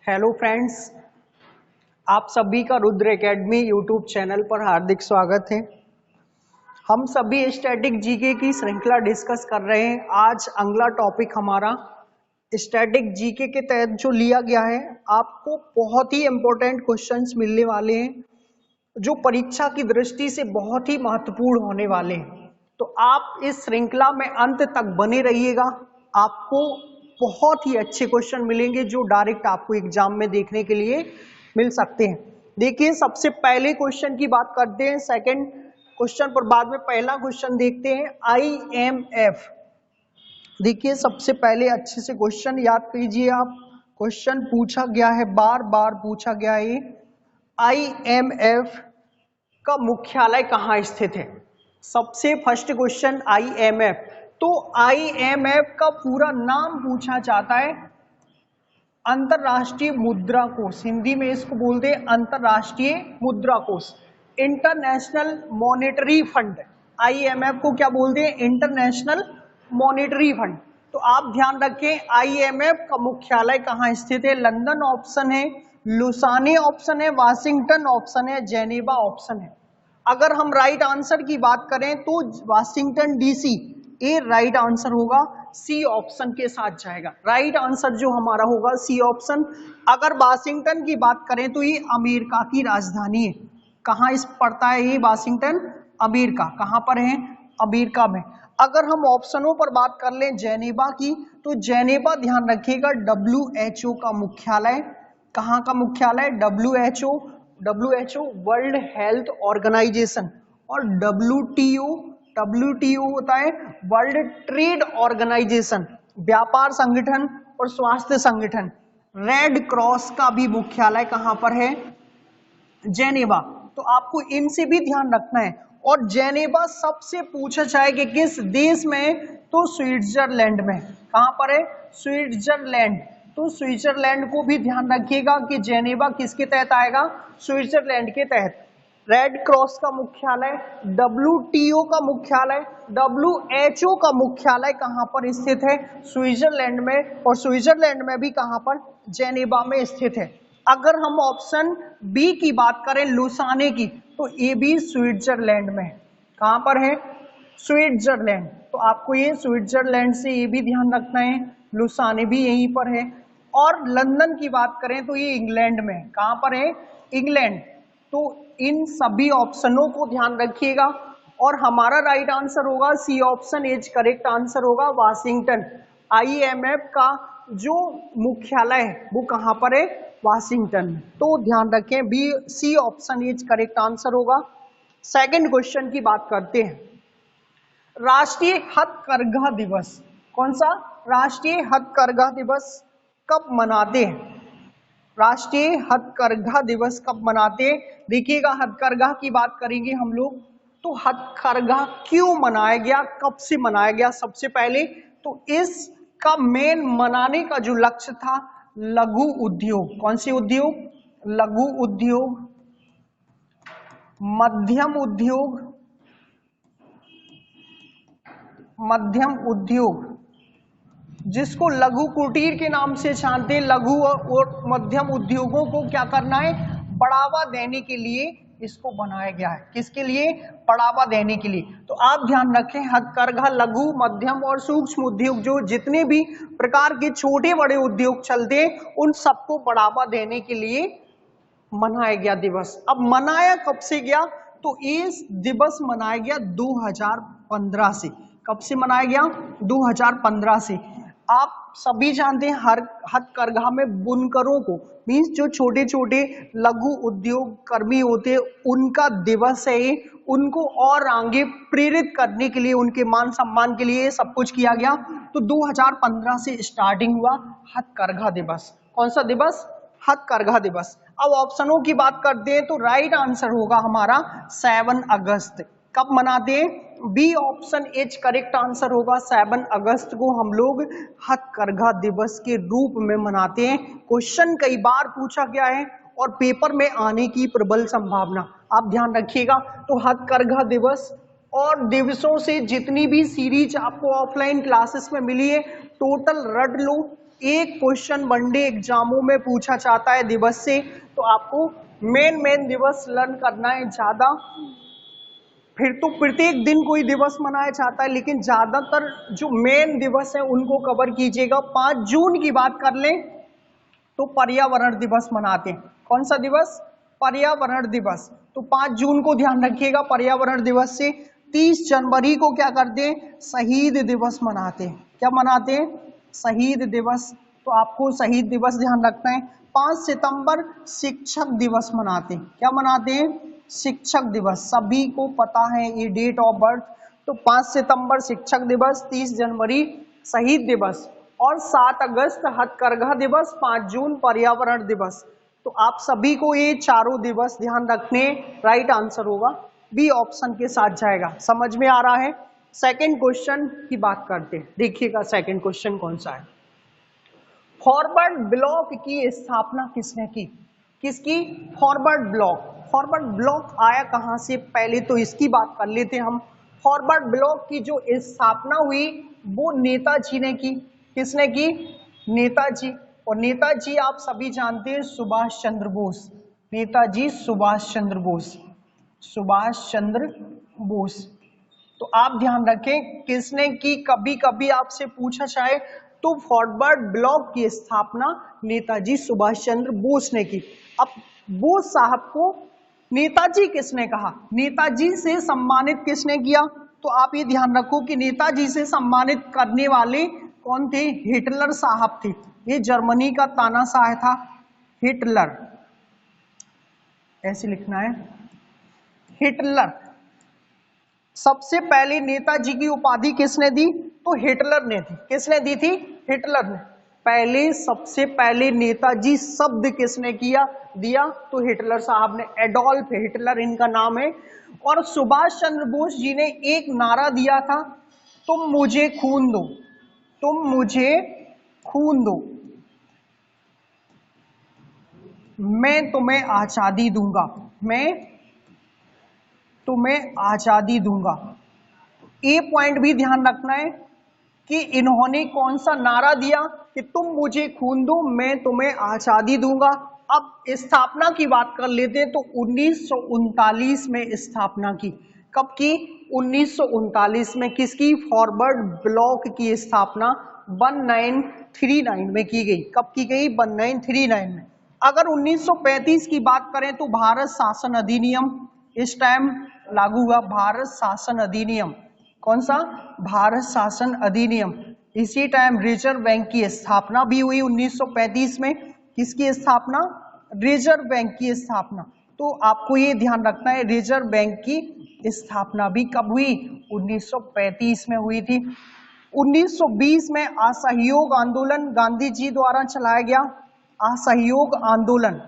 Hello friends, आप सभी का रुद्र एकेडमी यूट्यूब चैनल पर हार्दिक स्वागत है। हम सभी स्टैटिक जीके की श्रृंखला डिस्कस कर रहे हैं। आज अगला टॉपिक हमारा स्टैटिक जीके के तहत जो लिया गया है, आपको बहुत ही इंपॉर्टेंट क्वेश्चंस मिलने वाले हैं जो परीक्षा की दृष्टि से बहुत ही महत्वपूर्ण होने वाले हैं। तो आप इस श्रृंखला में अंत तक बने रहिएगा। आपको बहुत ही अच्छे क्वेश्चन मिलेंगे जो डायरेक्ट आपको एग्जाम में देखने के लिए मिल सकते हैं। देखिए, सबसे पहले क्वेश्चन की बात करते हैं, सेकंड क्वेश्चन पर बाद में पहला क्वेश्चन देखते हैं। IMF, देखिए सबसे पहले अच्छे से क्वेश्चन याद कीजिए आप। क्वेश्चन पूछा गया है, बार बार पूछा गया है, IMF का मुख्यालय कहाँ स्थित है। सबसे फर्स्ट क्वेश्चन IMF। तो IMF का पूरा नाम पूछा जाता है अंतरराष्ट्रीय मुद्रा कोष, हिंदी में इसको बोलते हैं अंतरराष्ट्रीय मुद्रा कोष, इंटरनेशनल मॉनेटरी फंड। IMF को क्या बोलते हैं? International monetary fund. तो आप ध्यान रखें, IMF का मुख्यालय कहाँ स्थित है। लंदन ऑप्शन है, लुसाने ऑप्शन है, वाशिंगटन ऑप्शन है, जेनेवा ऑप्शन है। अगर हम राइट आंसर की बात करें तो वाशिंगटन DC ये राइट आंसर होगा, सी ऑप्शन के साथ जाएगा। राइट आंसर जो हमारा होगा सी ऑप्शन। अगर वाशिंगटन की बात करें तो ये अमेरिका की राजधानी है। कहाँ इस पड़ता है ये वाशिंगटन? अमेरिका। कहाँ पर है? अमेरिका में। अगर हम ऑप्शनों पर बात कर लें जेनेवा की, तो जेनेवा ध्यान रखिएगा WHO का मुख्यालय। कहाँ का मुख्यालय? WHO वर्ल्ड हेल्थ ऑर्गेनाइजेशन, और WTO होता है वर्ल्ड ट्रेड ऑर्गेनाइजेशन, व्यापार संगठन और स्वास्थ्य संगठन। रेड क्रॉस का भी मुख्यालय कहाँ पर है? जेनेवा। तो आपको इनसे भी ध्यान रखना है। और जेनेवा सबसे पूछा जाए कि किस देश में, तो स्विट्जरलैंड में। कहाँ पर है? स्विट्जरलैंड। तो स्विट्जरलैंड को भी ध्यान रखिएगा कि जेनेवा किसके तहत आएगा? स्विट्जरलैंड के तहत। रेड क्रॉस का मुख्यालय, WTO का मुख्यालय, WHO का मुख्यालय कहाँ पर स्थित है? स्विट्जरलैंड में। और स्विट्जरलैंड में भी कहाँ पर? जेनेवा में स्थित है। अगर हम ऑप्शन बी की बात करें लुसाने की, तो ये भी स्विट्जरलैंड में। कहाँ पर है? स्विट्जरलैंड। तो आपको ये स्विट्जरलैंड से ये भी ध्यान रखना है, लुसाने भी यहीं पर है। और लंदन की बात करें तो ये इंग्लैंड में। कहाँ पर है? इंग्लैंड। तो इन सभी ऑप्शनों को ध्यान रखिएगा और हमारा राइट आंसर होगा C option is correct answer होगा, वाशिंगटन। IMF का जो मुख्यालय है वो कहाँ पर है? वाशिंगटन। तो ध्यान रखें, B C option is correct answer होगा। सेकंड क्वेश्चन की बात करते हैं। राष्ट्रीय हथकरघा दिवस, कौन सा? राष्ट्रीय हथकरघा दिवस कब मनाते हैं? राष्ट्रीय हथकरघा दिवस कब मनाते हैं? देखिएगा, हथकरघा की बात करेंगे हम लोग तो हथकरघा क्यों मनाया गया, कब से मनाया गया? सबसे पहले तो इसका मेन मनाने का जो लक्ष्य था, लघु उद्योग। कौन से उद्योग? लघु उद्योग, मध्यम उद्योग, मध्यम उद्योग जिसको लघु कुटीर के नाम से जानते हैं। लघु और मध्यम उद्योगों को क्या करना है? बढ़ावा देने के लिए इसको बनाया गया है। किसके लिए? बढ़ावा देने के लिए। तो आप ध्यान रखें, हथकरघा लघु, मध्यम और सूक्ष्म उद्योग, जो जितने भी प्रकार के छोटे बड़े उद्योग चलते हैं उन सबको बढ़ावा देने के लिए मनाया गया दिवस। अब मनाया कब से गया? तो इस दिवस मनाया गया 2015 से। कब से मनाया गया? 2015 से। आप सभी जानते हैं हर हथकरघा में बुनकरों को, मीन्स जो छोटे छोटे लघु उद्योग कर्मी होते हैं, उनका दिवस है। उनको और आगे प्रेरित करने के लिए, उनके मान सम्मान के लिए सब कुछ किया गया। तो 2015 से स्टार्टिंग हुआ हथकरघा दिवस। कौन सा दिवस? हथकरघा दिवस। अब ऑप्शनों की बात करते हैं तो राइट आंसर होगा हमारा 7 अगस्त। कब मनाते हैं? B option is correct answer होगा। 7 अगस्त को हम लोग हथकरघा दिवस के रूप में मनाते हैं। क्वेश्चन कई बार पूछा गया है और पेपर में आने की प्रबल संभावना, आप ध्यान रखिएगा। तो हथकरघा दिवस और दिवसों से जितनी भी सीरीज आपको ऑफलाइन क्लासेस में मिली है, टोटल रट लो एक क्वेश्चन वनडे एग्जामों में पूछा जाता है दिवस से, तो आपको मेन दिवस लर्न करना है ज्यादा। फिर तो प्रत्येक दिन कोई दिवस मनाया जाता है, लेकिन ज्यादातर जो मेन दिवस है उनको कवर कीजिएगा। 5 जून की बात कर लें तो पर्यावरण दिवस मनाते हैं। कौन सा दिवस? पर्यावरण दिवस। तो 5 जून को ध्यान रखिएगा पर्यावरण दिवस से। 30 जनवरी को क्या करते हैं? शहीद दिवस मनाते हैं। क्या मनाते हैं? शहीद दिवस। तो आपको शहीद दिवस ध्यान रखना है। 5 सितंबर शिक्षक दिवस मनाते हैं। क्या मनाते हैं? शिक्षक दिवस। सभी को पता है ये डेट ऑफ बर्थ। तो 5 सितंबर शिक्षक दिवस, 30 जनवरी शहीद दिवस और 7 अगस्त हथकरघा दिवस, 5 जून पर्यावरण दिवस। तो आप सभी को ये चारों दिवस ध्यान रखने। राइट आंसर होगा बी ऑप्शन के साथ जाएगा। समझ में आ रहा है? सेकंड क्वेश्चन की बात करते हैं। देखिएगा सेकंड क्वेश्चन कौन सा है। फॉरवर्ड ब्लॉक की स्थापना किसने की? किसकी? Forward block. फॉरवर्ड ब्लॉक आया कहां से? पहले तो इसकी बात कर लेते हम। फॉरवर्ड ब्लॉक की जो स्थापना हुई वो नेताजी ने की। किसने की? नेताजी। और नेताजी आप सभी जानते हैं सुभाष चंद्र बोस। नेताजी सुभाष चंद्र बोस। सुभाष चंद्र बोस। तो आप ध्यान रखें किसने की। कभी कभी आपसे पूछा जाए तो फॉरवर्ड ब्लॉक की स्थापना नेताजी सुभाष चंद्र बोस ने की। अब बोस साहब को नेताजी किसने कहा? नेताजी से सम्मानित किसने किया? तो आप ये ध्यान रखो कि नेताजी से सम्मानित करने वाले कौन थे? हिटलर साहब थे। ये जर्मनी का तानाशाह था हिटलर, ऐसे लिखना है हिटलर। सबसे पहले नेताजी की उपाधि किसने दी? तो हिटलर ने दी। किसने दी थी? हिटलर ने। पहले सबसे पहले नेताजी शब्द किसने किया दिया? तो हिटलर साहब ने। एडोल्फ हिटलर इनका नाम है। और सुभाष चंद्र बोस जी ने एक नारा दिया था, तुम मुझे खून दो, तुम मुझे खून दो, मैं तुम्हें आजादी दूंगा, मैं तुम्हें आजादी दूंगा। ये पॉइंट भी ध्यान रखना है कि इन्होंने कौन सा नारा दिया कि तुम मुझे खून दो, मैं तुम्हें आजादी दूंगा। अब स्थापना की बात कर लेते हैं तो 1939 में स्थापना की। कब की? 1939 में। किसकी? फॉरवर्ड ब्लॉक की स्थापना 1939 में की गई। कब की गई? 1939 में। अगर 1935 की बात करें तो भारत शासन अधिनियम इस टाइम लागू हुआ। भारत शासन अधिनियम। कौन सा? भारत शासन अधिनियम। इसी टाइम रिजर्व बैंक की स्थापना भी हुई 1935 में। किसकी स्थापना? रिजर्व बैंक की स्थापना। तो आपको ये ध्यान रखना है रिजर्व बैंक की स्थापना भी कब हुई? 1935 में हुई थी। 1920 में असहयोग आंदोलन गांधी जी द्वारा चलाया गया। असहयोग आंदोलन।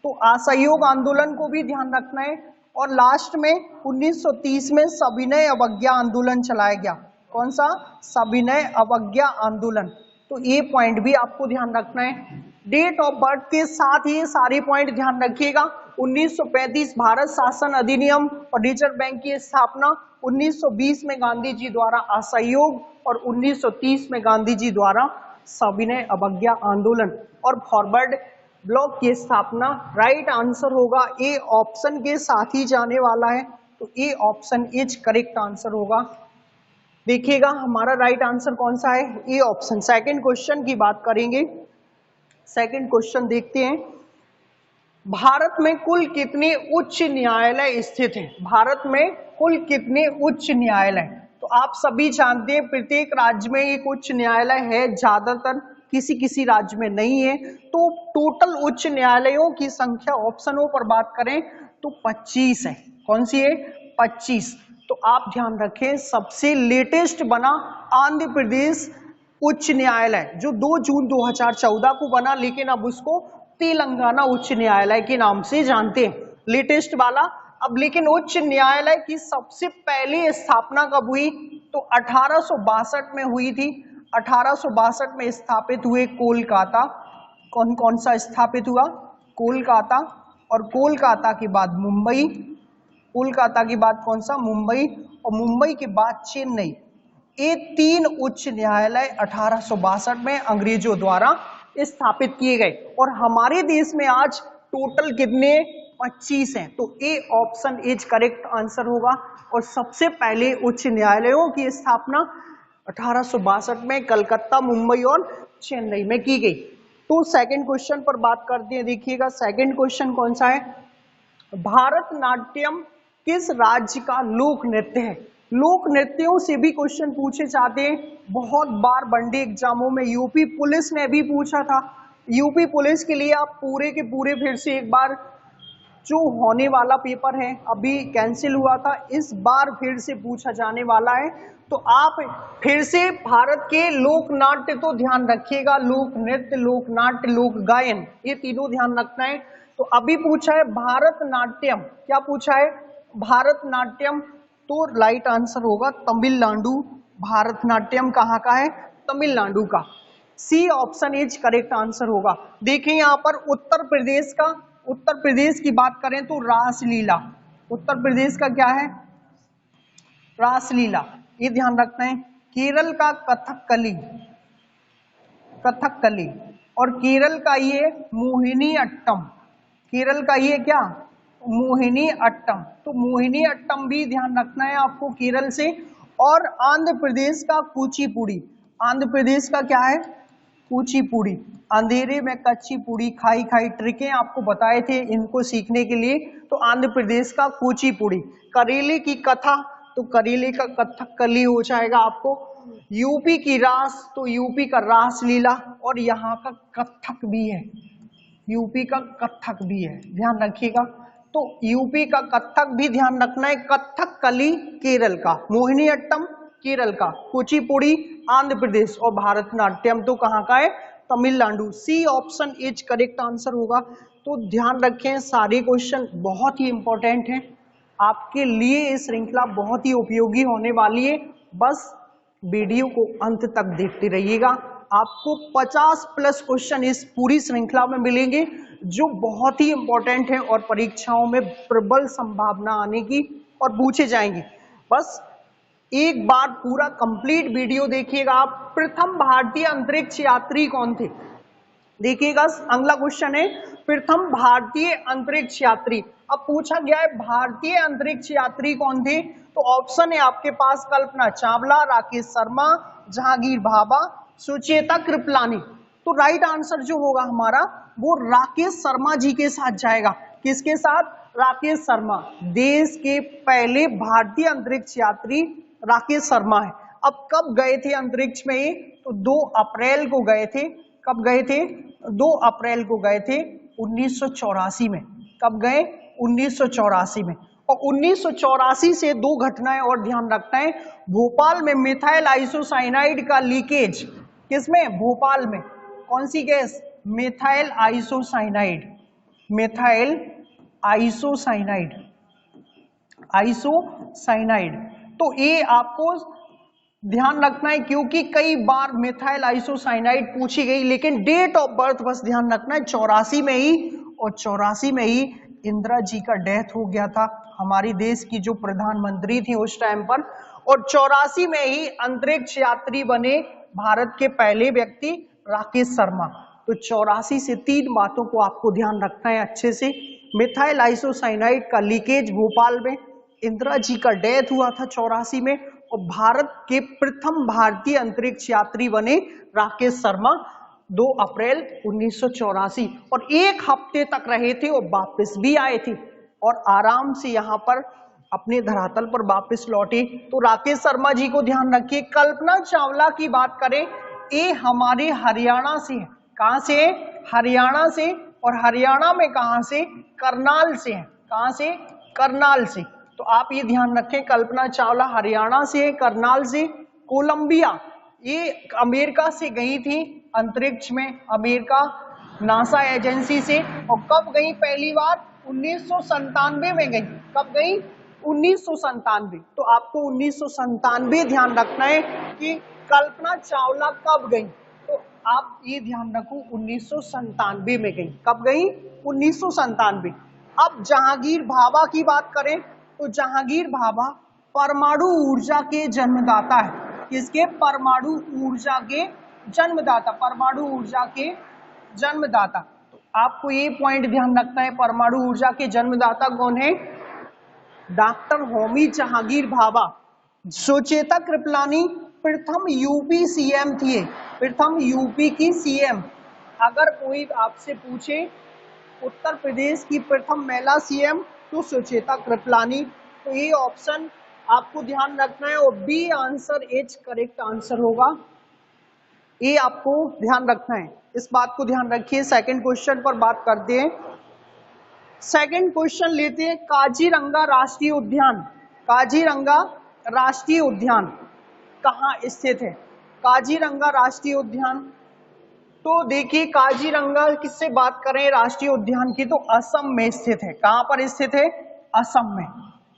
तो असहयोग आंदोलन को भी ध्यान रखना है। और लास्ट में 1930 में सविनय अवज्ञा आंदोलन चलाया गया। कौन सा? सविनय अवज्ञा आंदोलन। तो ये पॉइंट भी आपको ध्यान रखना है। डेट ऑफ बर्थ के साथ ये सारे पॉइंट ध्यान रखिएगा। 1935 भारत शासन अधिनियम और रिजर्व बैंक की स्थापना, 1920 में गांधी जी द्वारा असहयोग और 1930 में गांधी जी द्वारा सविनय अवज्ञा आंदोलन और फॉरवर्ड ब्लॉक की स्थापना। राइट आंसर होगा ए ऑप्शन के साथ ही जाने वाला है। तो A option is correct answer होगा। देखिएगा हमारा राइट आंसर कौन सा है? A option. सेकंड क्वेश्चन की बात करेंगे। सेकंड क्वेश्चन देखते हैं। भारत में कुल कितने उच्च न्यायालय स्थित हैं? भारत में कुल कितने उच्च न्यायालय? तो आप सभी जानते हैं प्रत्येक राज्य में एक उच्च न्यायालय है, ज्यादातर किसी किसी राज्य में नहीं है। तो टोटल उच्च न्यायालयों की संख्या ऑप्शनों पर बात करें तो 25 है। कौन सी है? 25। तो आप ध्यान रखें सबसे लेटेस्ट बना आंध्र प्रदेश उच्च न्यायालय जो 2 जून 2014 को बना, लेकिन अब उसको तेलंगाना उच्च न्यायालय के नाम से जानते हैं, लेटेस्ट वाला। अब लेकिन उच्च न्यायालय की सबसे पहले स्थापना कब हुई? तो 1862 में हुई थी। 1862 में स्थापित हुए कोलकाता। कौन कौन सा स्थापित हुआ? कोलकाता। और कोलकाता के बाद मुंबई। कोलकाता के बाद कौन सा? मुंबई। और मुंबई के बाद चेन्नई। ये 3 उच्च न्यायालय 1862 में अंग्रेजों द्वारा स्थापित किए गए और हमारे देश में आज टोटल कितने 25 हैं। तो A option is correct answer होगा। और सबसे पहले उच्च न्यायालयों की स्थापना 1862 में कलकत्ता, मुंबई और चेन्नई में की गई। तो सेकंड क्वेश्चन पर बात करते हैं। देखिएगा सेकंड क्वेश्चन कौन सा है, भारतनाट्यम किस राज्य का लोक नृत्य है। लोक नृत्यों से भी क्वेश्चन पूछे जाते हैं, बहुत बार वनडे एग्जामों में यूपी पुलिस ने भी पूछा था। यूपी पुलिस के लिए आप पूरे के पूरे फिर से एक बार, जो होने वाला पेपर है अभी कैंसिल हुआ था, इस बार फिर से पूछा जाने वाला है। तो आप फिर से भारत के लोक नाट्य तो ध्यान रखिएगा, लोक नृत्य, लोक नाट्य, लोक गायन, ये तीनों ध्यान रखना है। तो अभी पूछा है भारतनाट्यम, क्या पूछा है भारतनाट्यम, तो राइट आंसर होगा तमिलनाडु। भारतनाट्यम कहाँ का है, तमिलनाडु का। C option is correct answer होगा। देखें यहाँ पर उत्तर प्रदेश का, उत्तर प्रदेश की बात करें तो रासलीला, उत्तर प्रदेश का क्या है रासलीला, ये ध्यान रखना है। केरल का कथकली, कथकली, और केरल का ये मोहिनी अट्टम, केरल का ये क्या मोहिनी अट्टम, तो मोहिनी अट्टम भी ध्यान रखना है आपको केरल से। और आंध्र प्रदेश का कुचिपुड़ी, आंध्र प्रदेश का क्या है कुचिपुड़ी, अंधेरे में कच्ची पूड़ी खाई खाई, ट्रिकें आपको बताए थे इनको सीखने के लिए। तो आंध्र प्रदेश का कुचिपुड़ी। करेले की कथा, तो करेले का कथकली हो जाएगा आपको। यूपी की रास, तो यूपी का रासलीला, और यहाँ का कथक भी है, यूपी का कथक भी है, ध्यान रखिएगा। तो यूपी का कथक भी ध्यान रखना है। कथकली केरल का, मोहिनी अट्टम केरल का, कुचिपुड़ी आंध्र प्रदेश, और भारतनाट्यम तो कहाँ का है Tamil Nadu. C option is correct answer होगा। तो ध्यान रखें, सारे क्वेश्चन बहुत ही इंपॉर्टेंट हैं आपके लिए, ये श्रृंखला बहुत ही उपयोगी होने वाली है। बस वीडियो को अंत तक देखते रहिएगा, आपको 50+ क्वेश्चन इस पूरी श्रृंखला में मिलेंगे जो बहुत ही इंपॉर्टेंट है और परीक्षाओं में प्रबल संभावना आने की और पूछे जाएंगे। बस एक बार पूरा कंप्लीट वीडियो देखिएगा आप। प्रथम भारतीय अंतरिक्ष यात्री कौन थे, देखिएगा अगला क्वेश्चन है प्रथम भारतीय अंतरिक्ष यात्री। अब पूछा गया है भारतीय अंतरिक्ष यात्री कौन थे, तो ऑप्शन है आपके पास कल्पना चावला, राकेश शर्मा, जहांगीर भाभा, सुचेता कृपलानी। तो राइट आंसर जो होगा हमारा वो राकेश शर्मा जी के साथ जाएगा। किसके साथ, राकेश शर्मा, देश के पहले भारतीय अंतरिक्ष यात्री राकेश शर्मा है। अब कब गए थे अंतरिक्ष में ये, तो 2 अप्रैल को गए थे। कब गए थे, 2 अप्रैल को गए थे 1984 में। कब गए, 1984 में। और 1984 से 2 घटनाएं और ध्यान रखना है। भोपाल में मिथाइल आइसोसाइनाइड का लीकेज, किसमें, भोपाल में, कौन सी gas, methyl isocyanide, methyl isocyanide, isocyanide. तो ये आपको ध्यान रखना है क्योंकि कई बार मिथाइल आइसोसाइनाइड पूछी गई, लेकिन डेट ऑफ बर्थ बस ध्यान रखना है 84 में ही, और 84 में ही इंदिरा जी का डेथ हो गया था, हमारी देश की जो प्रधानमंत्री थी उस टाइम पर। और 84 में ही अंतरिक्ष यात्री बने भारत के पहले व्यक्ति राकेश शर्मा। तो 84 से 3 बातों को आपको ध्यान रखना है अच्छे से। मिथाइल आइसोसाइनाइड का लीकेज भोपाल में, इंदिरा जी का डेथ हुआ था 84 में, और भारत के प्रथम भारतीय अंतरिक्ष यात्री बने राकेश शर्मा 2 अप्रैल 1984। और 1 हफ्ते तक रहे थे और वापस भी आए थे और आराम से यहाँ पर अपने धरातल पर वापस लौटे। तो राकेश शर्मा जी को ध्यान रखिए। कल्पना चावला की बात करें, ये हमारे हरियाणा से है। कहाँ से है, हरियाणा से, और हरियाणा में कहाँ से, करनाल से है। कहाँ से, करनाल से। तो आप ये ध्यान रखें, कल्पना चावला हरियाणा से, करनाल से। कोलंबिया, ये अमेरिका से गई थी अंतरिक्ष में, अमेरिका नासा एजेंसी से। और कब गई पहली बार, 1997 में गई। कब गई, 1997। तो आपको 1997 ध्यान रखना है कि कल्पना चावला कब गई, तो आप ये ध्यान रखो 1997 में गई। कब गई, 1997। अब जहांगीर भाभा की बात करें तो जहांगीर भाभा परमाणु ऊर्जा के जन्मदाता है। किसके? परमाणु ऊर्जा के जन्मदाता, परमाणु ऊर्जा के जन्मदाता। तो आपको ये पॉइंट ध्यान रखना है, परमाणु ऊर्जा के जन्मदाता कौन है? डॉक्टर होमी जहांगीर भाभा। सुचेता कृपलानी प्रथम यूपी सीएम थी, प्रथम यूपी की सीएम। अगर कोई आपसे पूछे उत्तर प्रदेश की प्रथम महिला सीएम तो सुचेता कृपलानी। तो ये ऑप्शन आपको ध्यान रखना है और B answer is correct answer होगा, ये आपको ध्यान रखना है, इस बात को ध्यान रखिए। सेकंड क्वेश्चन पर बात करते हैं। सेकंड क्वेश्चन लेते हैं, काजीरंगा राष्ट्रीय उद्यान। काजीरंगा राष्ट्रीय उद्यान कहाँ स्थित है? काजीरंगा राष्ट्रीय उद्यान, तो देखिए काजीरंगा किससे बात करें राष्ट्रीय उद्यान की, तो असम में स्थित है। कहां पर स्थित है? असम में।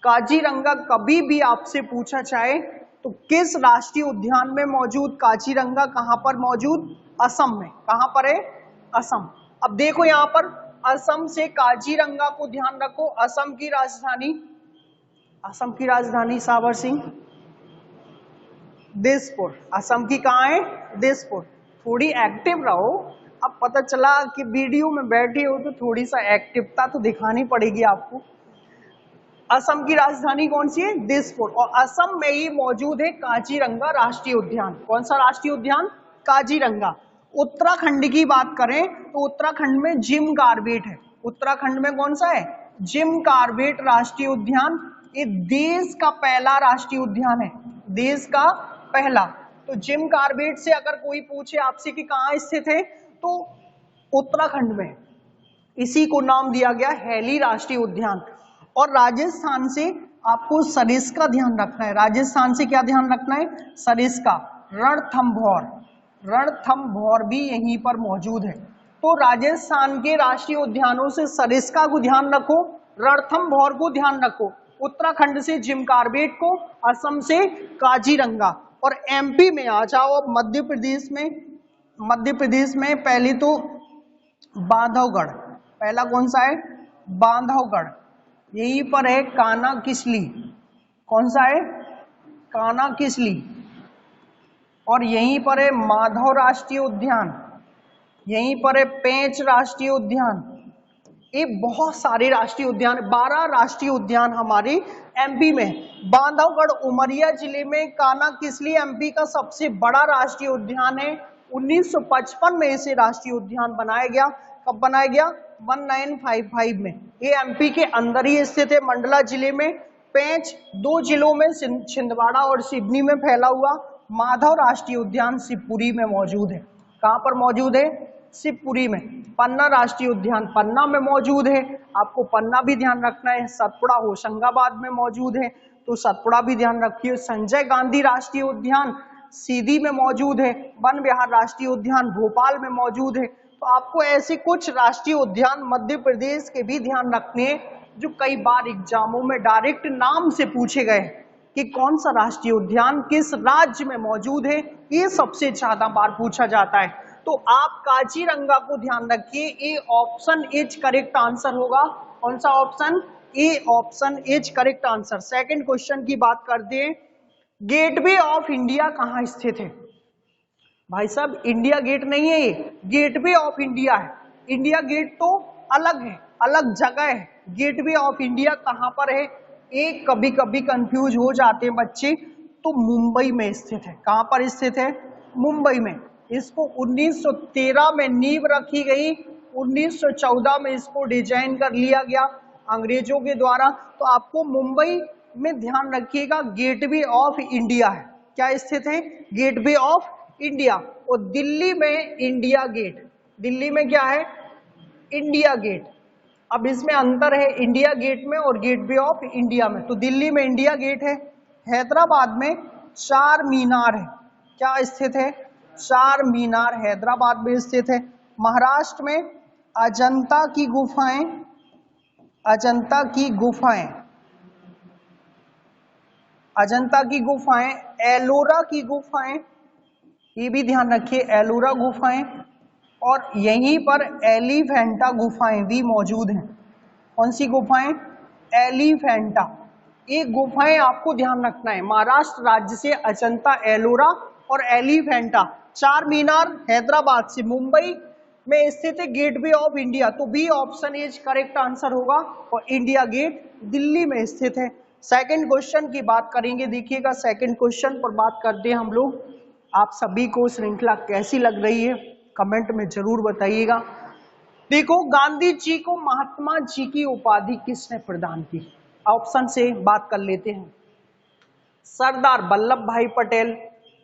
काजीरंगा कभी भी आपसे पूछा जाए तो किस राष्ट्रीय उद्यान में मौजूद? काजीरंगा कहां पर मौजूद? असम में। कहां पर है? असम। अब देखो यहां पर असम से काजीरंगा को ध्यान रखो, असम की राजधानी, असम की राजधानी साबर सिंह, दिसपुर। असम की कहां है? दिसपुर। थोड़ी एक्टिव रहो, अब पता चला कि वीडियो में बैठे हो तो थोड़ी सा एक्टिवता तो दिखानी पड़ेगी आपको। असम की राजधानी कौन सी है? दिसपुर। और असम में ही मौजूद है काजीरंगा राष्ट्रीय उद्यान। कौन सा राष्ट्रीय उद्यान? काजीरंगा। उत्तराखंड की बात करें तो उत्तराखंड में जिम कॉर्बेट है। उत्तराखंड में कौन सा है? जिम कॉर्बेट राष्ट्रीय उद्यान। ये देश का पहला राष्ट्रीय उद्यान है, देश का पहला। तो जिम कॉर्बेट से अगर कोई पूछे आपसे कि कहाँ स्थित है तो उत्तराखंड में, इसी को नाम दिया गया हैली राष्ट्रीय उद्यान। और राजस्थान से आपको सरिस्का ध्यान रखना है। राजस्थान से क्या ध्यान रखना है? सरिस्का। रणथंभौर, रणथंभौर भी यहीं पर मौजूद है। तो राजस्थान के राष्ट्रीय उद्यानों से सरिस्का को ध्यान रखो, रणथंभौर को ध्यान रखो, उत्तराखंड से जिम कॉर्बेट को, असम से काजीरंगा। और एमपी में आ जाओ, अब मध्य प्रदेश में, मध्य प्रदेश में पहले तो बांधवगढ़, पहला कौन सा है? बांधवगढ़। यहीं पर है कानाकिसली। कौन सा है? कानाकिसली। और यहीं पर है माधव राष्ट्रीय उद्यान, यहीं पर है पेंच राष्ट्रीय उद्यान। ये बहुत सारे राष्ट्रीय उद्यान, 12 राष्ट्रीय उद्यान हमारे एमपी में। बांधवगढ़ उमरिया जिले में, कानाकिसली एमपी का सबसे बड़ा राष्ट्रीय उद्यान है। 1955 में इसे राष्ट्रीय उद्यान बनाया गया। कब बनाया गया? 1955 में। ये एमपी के अंदर ही स्थित है, मंडला जिले में। पेंच 2 जिलों में, छिंदवाड़ा और सिवनी में फैला हुआ। माधव राष्ट्रीय उद्यान शिवपुरी में मौजूद है। कहां पर मौजूद है? शिवपुरी में। पन्ना राष्ट्रीय उद्यान पन्ना में मौजूद है, आपको पन्ना भी ध्यान रखना है। सतपुड़ा होशंगाबाद में मौजूद है, तो सतपुड़ा भी ध्यान रखिए। संजय गांधी राष्ट्रीय उद्यान सीधी में मौजूद है। वन विहार राष्ट्रीय उद्यान भोपाल में मौजूद है। तो आपको ऐसे कुछ राष्ट्रीय उद्यान मध्य प्रदेश के भी ध्यान रखने हैं, जो कई बार एग्जामों में डायरेक्ट नाम से पूछे गए कि कौन सा राष्ट्रीय उद्यान किस राज्य में मौजूद है, ये सबसे ज्यादा बार पूछा जाता है। तो आप काजीरंगा को ध्यान रखिए, A option is correct answer होगा। कौन सा option? A option is correct answer. Second question की बात करते हैं, गेटवे ऑफ इंडिया कहाँ स्थित है? भाई साहब इंडिया गेट नहीं है, ये गेटवे ऑफ इंडिया है। इंडिया गेट तो अलग है, अलग जगह है। गेटवे ऑफ इंडिया कहाँ पर है? एक कभी कभी कंफ्यूज हो जाते हैं बच्चे, तो मुंबई में स्थित है। कहां पर स्थित है? मुंबई में। इसको 1913 में नींव रखी गई, 1914 में इसको डिजाइन कर लिया गया अंग्रेजों के द्वारा। तो आपको मुंबई में ध्यान रखिएगा गेटवे ऑफ इंडिया है। क्या स्थित है? Gateway of India. और दिल्ली में इंडिया गेट, दिल्ली में क्या है? India gate. अब इसमें अंतर है इंडिया गेट में और गेटवे ऑफ इंडिया में। तो दिल्ली में इंडिया गेट है, हैदराबाद में चार मीनार है। क्या स्थित है? चार मीनार हैदराबाद में स्थित है। महाराष्ट्र में अजंता की गुफाएं, अजंता की गुफाएं, अजंता की गुफाएं, एलोरा की गुफाएं, ये भी ध्यान रखिए, एलोरा गुफाएं। और यहीं पर एलिफेंटा गुफाएं भी मौजूद हैं। कौन सी गुफाएं? एलिफेंटा। ये गुफाएं आपको ध्यान रखना है, महाराष्ट्र राज्य से अजंता, एलोरा और एलिफेंटा। चार मीनार हैदराबाद से मुंबई में स्थित है, गेटवे ऑफ इंडिया, तो B option is correct answer होगा, और इंडिया गेट दिल्ली में स्थित है। सेकंड क्वेश्चन की बात करेंगे, देखिएगा सेकंड क्वेश्चन पर बात करते हैं हम लोग। आप सभी को श्रृंखला कैसी लग रही है कमेंट में जरूर बताइएगा। देखो, गांधी जी को महात्मा जी की उपाधि किसने प्रदान की? ऑप्शन से बात कर लेते हैं। सरदार वल्लभ भाई पटेल,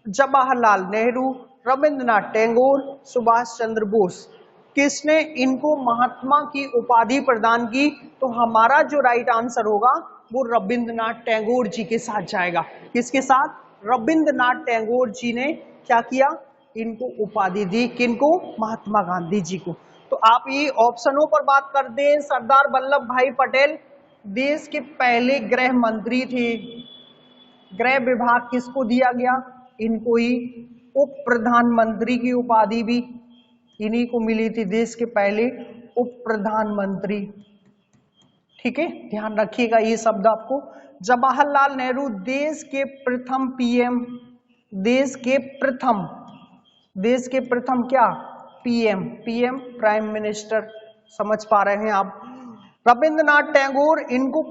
जवाहरलाल नेहरू, रविंद्रनाथ टैगोर, सुभाष चंद्र बोस। किसने इनको महात्मा की उपाधि प्रदान की? तो हमारा जो राइट आंसर होगा वो रविंद्रनाथ टैगोर जी के साथ जाएगा। किसके साथ? रविंद्रनाथ टैगोर जी ने क्या किया? इनको उपाधि दी। किनको? महात्मा गांधी जी को। तो आप ये ऑप्शनों पर बात करते हैं। सरदार वल्लभ भाई पटेल देश के पहले गृह मंत्री थे। गृह विभाग किसको दिया गया? इनको ही। उप प्रधानमंत्री की उपाधि भी इन्हीं को मिली थी, देश के पहले उप प्रधानमंत्री। ठीक है, ध्यान रखिएगा ये शब्द आपको। जवाहरलाल नेहरू देश के प्रथम पीएम, देश के प्रथम क्या? पीएम, प्राइम मिनिस्टर, समझ पा रहे हैं आप। रविंद्रनाथ टैगोर, इनको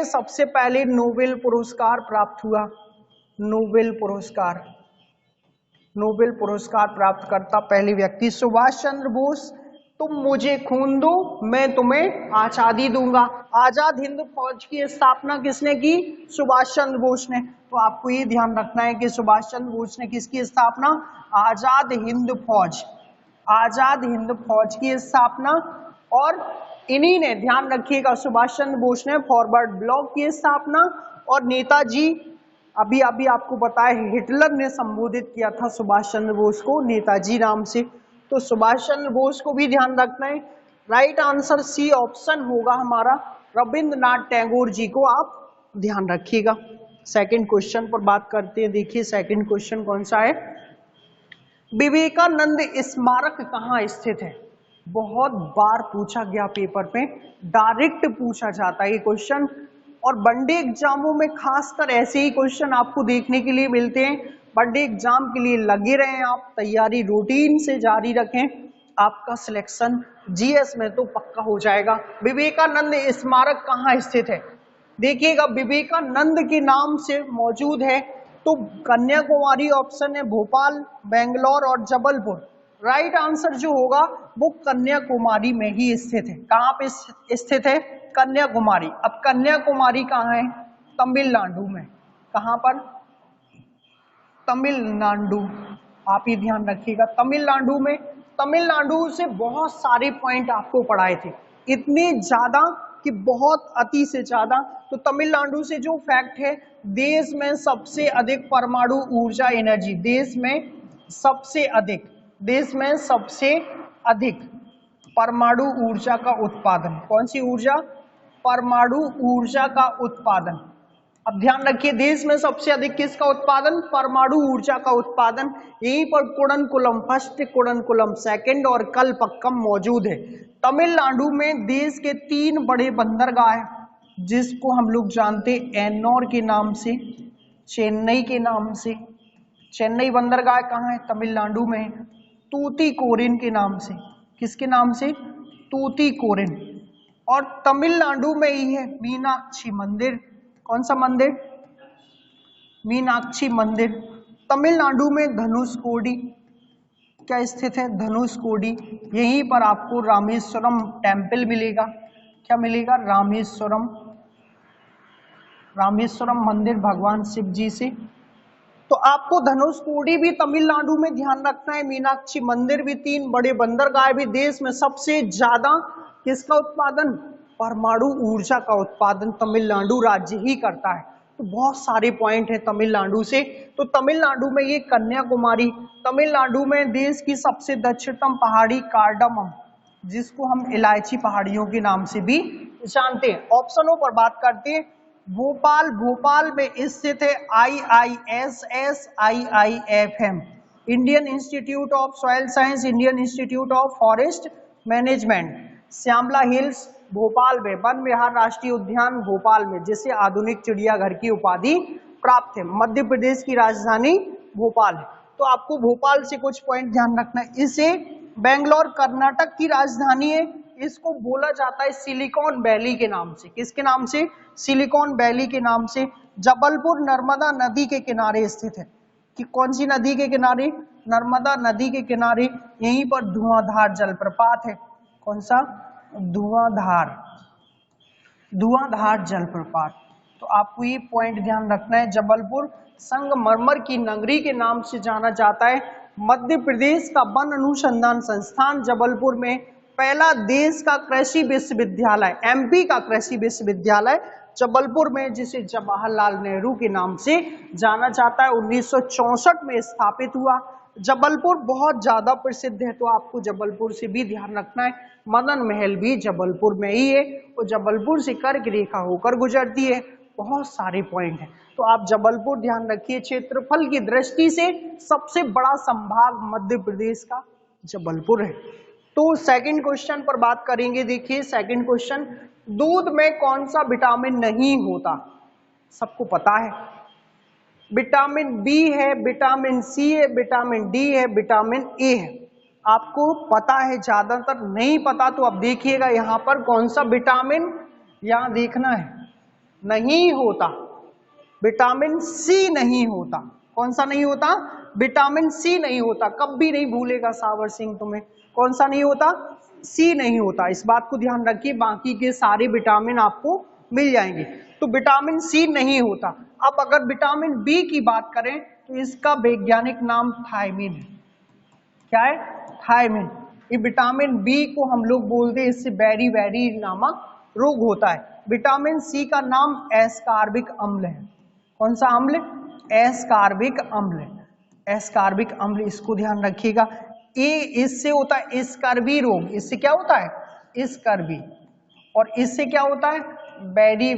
सबसे पहले नोबेल पुरस्कार प्राप्त हुआ। नोबेल पुरस्कार प्राप्त करता पहले व्यक्ति। सुभाष चंद्र बोस, तुम मुझे खून दो मैं तुम्हें आजादी दूंगा। आजाद हिंद फौज की स्थापना किसने की? सुभाष चंद्र बोस ने। तो आपको ये ध्यान रखना है कि सुभाष चंद्र बोस ने किसकी स्थापना? आजाद हिंद फौज की स्थापना। और इन्हीं ने, ध्यान रखिएगा, सुभाष चंद्र बोस ने फॉरवर्ड ब्लॉक की स्थापना। और नेताजी, अभी आपको पता है हिटलर ने संबोधित किया था सुभाष चंद्र बोस को नेताजी नाम से। तो सुभाष चंद्र बोस को भी ध्यान रखना है। राइट आंसर सी ऑप्शन होगा हमारा, रविंद्रनाथ टैगोर जी को आप ध्यान रखिएगा। सेकंड क्वेश्चन पर बात करते हैं। देखिए सेकंड क्वेश्चन कौन सा है? विवेकानंद स्मारक कहाँ स्थित है? बहुत बार पूछा गया पेपर पे, डायरेक्ट पूछा जाता है ये क्वेश्चन, और वनडे एग्जामों में खासकर ऐसे ही क्वेश्चन आपको देखने के लिए मिलते हैं। वनडे एग्जाम के लिए लगे रहें आप, तैयारी रूटीन से जारी रखें, आपका सिलेक्शन जीएस में तो पक्का हो जाएगा। विवेकानंद स्मारक कहाँ स्थित है? देखिएगा, विवेकानंद के नाम से मौजूद है तो कन्याकुमारी ऑप्शन है, भोपाल, बेंगलोर और जबलपुर। राइट आंसर जो होगा वो कन्याकुमारी में ही स्थित है। कहाँ पे स्थित है? कन्याकुमारी। अब कन्याकुमारी कहाँ है? तमिलनाडु में। कहाँ पर? तमिलनाडु। आप ही ध्यान रखिएगा, तमिलनाडु में। तमिलनाडु से बहुत सारे पॉइंट आपको पढ़ाए थे, इतने ज्यादा कि बहुत अति से ज्यादा। तो तमिलनाडु से जो फैक्ट है, देश में सबसे अधिक परमाणु ऊर्जा एनर्जी, देश में सबसे अधिक परमाणु ऊर्जा का उत्पादन। कौन सी ऊर्जा? परमाणु ऊर्जा का उत्पादन। अब ध्यान रखिए, देश में सबसे अधिक किसका उत्पादन? परमाणु ऊर्जा का उत्पादन। यहीं पर कुडनकुलम फर्स्ट, कुडनकुलम सेकंड और कलपक्कम मौजूद है। तमिलनाडु में देश के 3 बड़े बंदरगाह, जिसको हम लोग जानते एन्नोर के नाम से, चेन्नई के नाम से। चेन्नई बंदरगाह कहाँ है? तमिलनाडु में। तूतीकोरिन के नाम से। किसके नाम से? तूतीकोरिन। और तमिलनाडु में ही है मीनाक्षी मंदिर। कौन सा मंदिर? मीनाक्षी मंदिर। तमिलनाडु में धनुषकोडी क्या स्थित है? धनुषकोडी। यहीं पर आपको रामेश्वरम टेम्पल मिलेगा। क्या मिलेगा? रामेश्वरम मंदिर भगवान शिव जी से। तो आपको धनुषकोडी भी तमिलनाडु में ध्यान रखना है, मीनाक्षी मंदिर भी, 3 बड़े बंदरगाह भी। देश में सबसे ज्यादा किसका उत्पादन? परमाणु ऊर्जा का उत्पादन तमिलनाडु राज्य ही करता है। तो बहुत सारे पॉइंट है तमिलनाडु से। तो तमिलनाडु में ये कन्याकुमारी, तमिलनाडु में देश की सबसे दक्षिणतम पहाड़ी कार्डमम, जिसको हम इलायची पहाड़ियों के नाम से भी जानते हैं। ऑप्शनों पर बात करते हैं। भोपाल में स्थित है IISS, IIFM, Indian institute of soil science, Indian institute of forest management. Shyamla hills Bhopal में, वन विहार राष्ट्रीय उद्यान भोपाल में, जिसे आधुनिक चिड़ियाघर की उपाधि प्राप्त है। मध्य प्रदेश की राजधानी भोपाल है। तो आपको भोपाल से कुछ पॉइंट ध्यान रखना है। इसे बेंगलोर कर्नाटक की राजधानी है। इसको बोला जाता है सिलिकॉन वैली के नाम से। किसके नाम से? सिलिकॉन वैली के नाम से। जबलपुर नर्मदा नदी के किनारे स्थित है। कि कौन सी नदी के किनारे? नर्मदा नदी के किनारे। यहीं पर धुआंधार जलप्रपात है। कौन सा? धुआंधार जलप्रपात। तो आपको ये पॉइंट ध्यान रखना है। जबलपुर संगमरमर की नगरी के नाम से जाना जाता है। मध्य प्रदेश का वन अनुसंधान संस्थान जबलपुर में, पहला देश का कृषि विश्वविद्यालय, एमपी का कृषि विश्वविद्यालय जबलपुर में, जिसे जवाहरलाल नेहरू के नाम से जाना जाता है, 1964 में स्थापित हुआ। जबलपुर बहुत ज्यादा प्रसिद्ध है, तो आपको जबलपुर से भी ध्यान रखना है। मदन महल भी जबलपुर में ही है, तो जबलपुर से कर्क रेखा होकर गुजरती है। बहुत सारे पॉइंट हैं, तो आप जबलपुर ध्यान रखिए। क्षेत्रफल की दृष्टि से सबसे बड़ा संभाग मध्य प्रदेश का जबलपुर है। तो सेकंड क्वेश्चन पर बात करेंगे। देखिए सेकंड क्वेश्चन, दूध में कौन सा विटामिन नहीं होता? सबको पता है, विटामिन बी है, विटामिन सी है, विटामिन डी है, विटामिन ए है। आपको पता है, ज्यादातर नहीं पता। तो अब देखिएगा यहाँ पर कौन सा विटामिन यहाँ देखना है, नहीं होता। विटामिन सी नहीं होता। कौन सा नहीं होता? विटामिन सी नहीं होता। कभी नहीं भूलेगा सावर सिंह तुम्हें। कौन सा नहीं होता? सी नहीं होता। इस बात को ध्यान रखिए, बाकी के सारे विटामिन आपको मिल जाएंगे। तो विटामिन सी नहीं होता। अब अगर विटामिन बी की बात करें तो इसका वैज्ञानिक नाम थायमिन है। क्या है? थायमिन। ये विटामिन बी को हम लोग बोलते हैं, इससे बेरी नामक रोग होता है। विटामिन सी का नाम एस्कॉर्बिक अम्ल है। कौन सा अम्ल? एस्कॉर्बिक अम्ल। एस्कॉर्बिक अम्ल, इसको ध्यान रखिएगा। ये इससे होता है स्कर्वी रोग। इससे क्या होता है? स्कर्वी। और इससे क्या होता है? बेरी।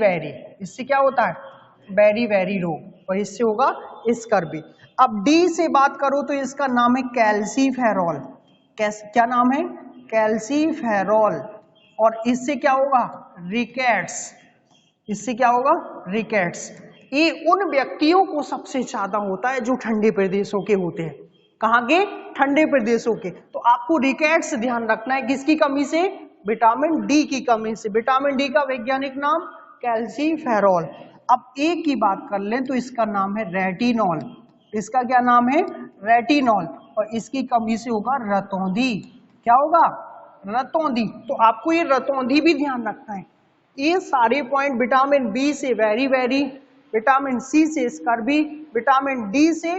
इससे क्या होता है? बेरी रोग, और इससे होगा स्कर्वी। अब डी से बात करो तो इसका नाम है कैल्सीफेरॉल। क्या नाम है? कैल्सीफेरॉल। और इससे क्या होगा? रिकेट्स। इससे क्या होगा? रिकेट्स। ये उन व्यक्तियों को सबसे ज्यादा होता है जो ठंडे प्रदेशों के होते हैं। कहाँ के? ठंडे प्रदेशों के। तो आपको रिकेट्स ध्यान रखना है। किसकी कमी से? विटामिन डी की कमी से। विटामिन डी का वैज्ञानिक नाम कैल्सीफेरॉल। अब ए की बात कर लें तो इसका नाम है रेटिनॉल। इसका क्या नाम है? रेटिनॉल। और इसकी कमी से होगा रतौंधी। क्या होगा? रतौंधी। तो आपको ये रतौंधी भी ध्यान रखना है। ये सारे पॉइंट, विटामिन बी से वेरी, विटामिन सी से स्कर्वी, विटामिन डी से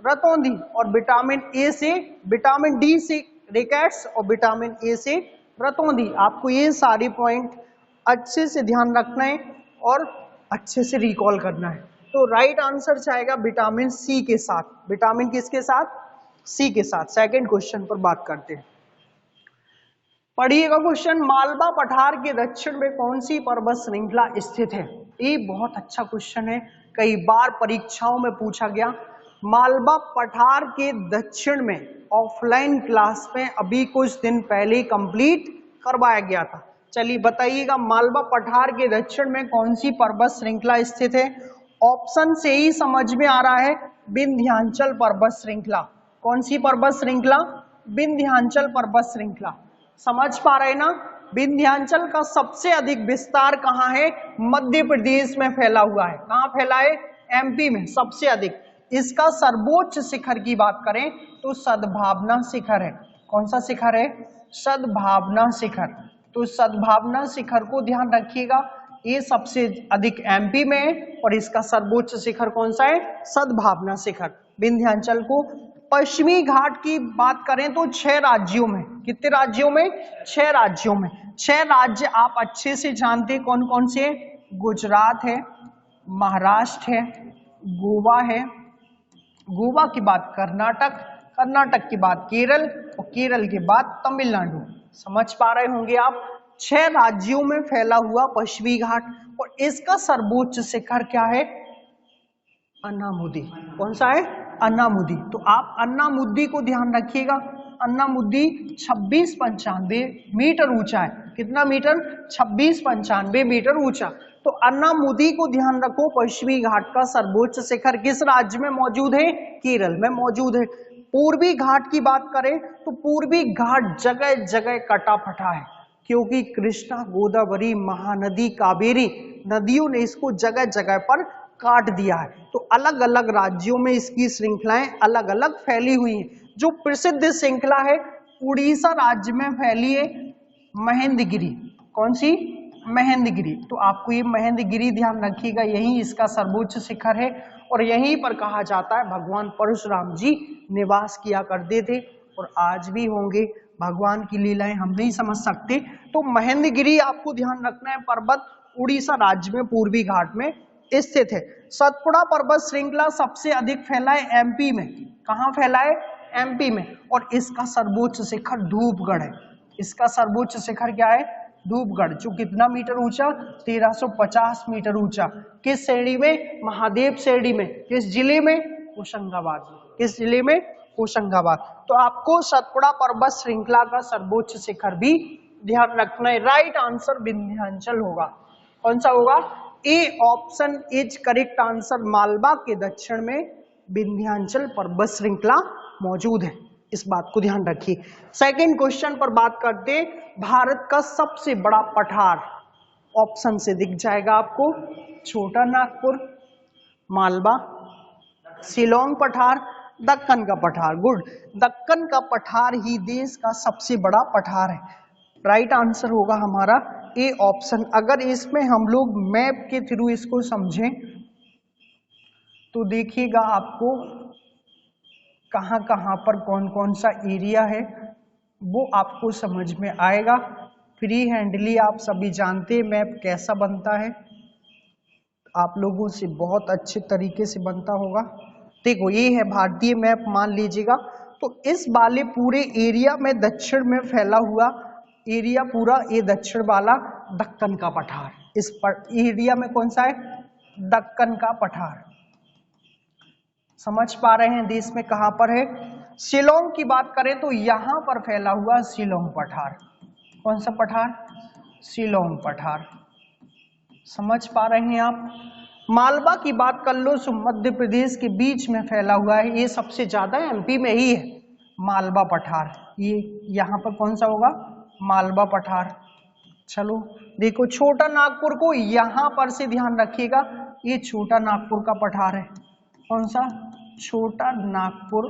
रतौंधी, और विटामिन ए से, विटामिन डी से रिकेट्स, और विटामिन ए से रतौंधी। आपको ये सारे पॉइंट अच्छे से ध्यान रखना है और अच्छे से रिकॉल करना है। तो राइट आंसर जाएगा विटामिन सी के साथ। विटामिन किसके साथ? सी के साथ। सेकंड क्वेश्चन पर बात करते हैं। पढ़िएगा क्वेश्चन, मालवा पठार के दक्षिण में कौन सी पर्वत श्रृंखला स्थित है? ये बहुत अच्छा क्वेश्चन है, कई बार परीक्षाओं में पूछा गया। मालवा पठार के दक्षिण में ऑफलाइन क्लास में अभी कुछ दिन पहले कंप्लीट करवाया गया था। चलिए बताइएगा, मालवा पठार के दक्षिण में कौन सी पर्वत श्रृंखला स्थित है? ऑप्शन से ही समझ में आ रहा है, विंध्याचल पर्वत श्रृंखला। कौन सी पर्वत श्रृंखला? विंध्याचल पर्वत श्रृंखला। समझ पा रहे ना? विंध्याचल का सबसे अधिक विस्तार कहाँ है? मध्य प्रदेश में फैला हुआ है। कहाँ फैला है? एमपी में सबसे अधिक। इसका सर्वोच्च शिखर की बात करें तो सद्भावना शिखर है। कौन सा शिखर है? सद्भावना शिखर। तो सद्भावना शिखर को ध्यान रखिएगा, ये सबसे अधिक एमपी में है, और इसका सर्वोच्च शिखर कौन सा है? सद्भावना शिखर। विंध्याचल को। पश्चिमी घाट की बात करें तो 6 राज्यों में। कितने राज्यों में? 6 राज्यों में। 6 राज्य आप अच्छे से जानते हैं कौन कौन से? गुजरात है, महाराष्ट्र है, गोवा है, गोवा के बाद कर्नाटक, कर्नाटक के बाद केरल, और केरल के बाद तमिलनाडु। समझ पा रहे होंगे आप? 6 राज्यों में फैला हुआ पश्चिमी घाट, और इसका सर्वोच्च शिखर क्या है? अनामुदी। कौन सा है? अन्नामुदी। तो आप अन्नामुदी को ध्यान रखिएगा, अन्नामुदी 2695 मीटर ऊंचा है। कितना मीटर? 2695 मीटर ऊंचा। तो अन्नामुदी को ध्यान रखो। पश्चिमी घाट का सर्वोच्च शिखर किस राज्य में मौजूद है? केरल में मौजूद है। पूर्वी घाट की बात करें तो पूर्वी घाट जगह जगह कटा फटा है, क्योंकि कृष्णा, गोदावरी, महानदी, कावेरी नदियों ने इसको जगह जगह पर काट दिया है। तो अलग अलग राज्यों में इसकी श्रृंखलाएं अलग अलग फैली हुई हैं। जो प्रसिद्ध श्रृंखला है उड़ीसा राज्य में फैली है महेंद्रगिरी। कौन सी? महेंद्रगिरी। तो आपको ये महेंद्रगिरी ध्यान रखिएगा, यही इसका सर्वोच्च शिखर है और यहीं पर कहा जाता है भगवान परशुराम जी निवास किया करते थे और आज भी होंगे। भगवान की लीलाएं हम नहीं समझ सकते। तो महेंद्रगिरी आपको ध्यान रखना है, पर्वत उड़ीसा राज्य में पूर्वी घाट में स्थित है। सतपुड़ा पर्वत श्रृंखला सबसे अधिक फैला है एमपी में। कहाँ फैला है? एमपी में। और इसका सर्वोच्च शिखर धूपगढ़ है। इसका सर्वोच्च शिखर क्या है? धूपगढ़, जो कितना मीटर ऊंचा? 1350 मीटर ऊंचा। किस श्रेणी में? महादेव श्रेणी में। किस जिले में? होशंगाबाद। किस जिले में? होशंगाबाद। तो आपको सतपुड़ा पर्वत श्रृंखला का सर्वोच्च शिखर भी ध्यान रखना है। राइट आंसर विंध्याचल होगा। कौन सा होगा? A option is correct answer. Malwa के दक्षिण में विंध्याचल पर्वत श्रृंखला मौजूद है, इस बात को ध्यान रखिए। सेकंड क्वेश्चन पर बात करते, भारत का सबसे बड़ा पठार ऑप्शन से दिख जाएगा आपको। छोटा नागपुर, मालवा, शिलोंग पठार, दक्कन का पठार। गुड, दक्कन का पठार ही देश का सबसे बड़ा पठार है। राइट आंसर होगा हमारा ए ऑप्शन। अगर इसमें हम लोग मैप के थ्रू इसको समझें तो देखिएगा आपको कहां कहां पर कौन कौन सा एरिया है वो आपको समझ में आएगा। फ्री हैंडली आप सभी जानते हैं मैप कैसा बनता है, आप लोगों से बहुत अच्छे तरीके से बनता होगा। देखो ये है भारतीय मैप मान लीजिएगा। तो इस वाले पूरे एरिया में दक्षिण में फैला हुआ एरिया पूरा ये दक्षिण वाला दक्कन का पठार। इस एरिया में कौन सा है? दक्कन का पठार। समझ पा रहे हैं देश में कहां पर है? शिलोंग की बात करें तो यहां पर फैला हुआ शिलोंग पठार। कौन सा पठार? शिलोंग पठार। समझ पा रहे हैं आप? मालवा की बात कर लो तो मध्य प्रदेश के बीच में फैला हुआ है, ये सबसे ज्यादा एमपी में ही है मालवा पठार। ये यहाँ पर कौन सा होगा? मालवा पठार। चलो देखो छोटा नागपुर को यहां पर से ध्यान रखिएगा, ये छोटा नागपुर का पठार है। कौन सा? छोटा नागपुर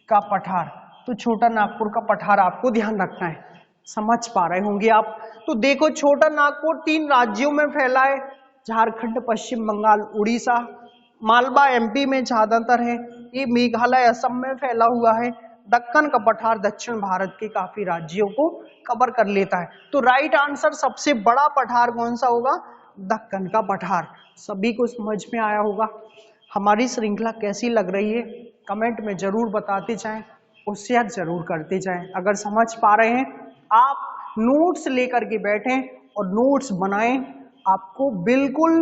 का पठार। तो छोटा नागपुर का पठार आपको ध्यान रखना है। समझ पा रहे होंगे आप? तो देखो छोटा नागपुर 3 राज्यों में फैला है, झारखंड, पश्चिम बंगाल, उड़ीसा। मालवा एमपी में ज्यादातर है, ये मेघालय, असम में फैला हुआ है। दक्कन का पठार दक्षिण भारत के काफी राज्यों को कवर कर लेता है। तो राइट आंसर सबसे बड़ा पठार कौन सा होगा? दक्कन का पठार। सभी को समझ में आया होगा। हमारी श्रृंखला कैसी लग रही है कमेंट में जरूर बताते जाएं और शेयर जरूर करते जाएं। अगर समझ पा रहे हैं आप नोट्स लेकर के बैठें और नोट्स बनाएं। आपको बिल्कुल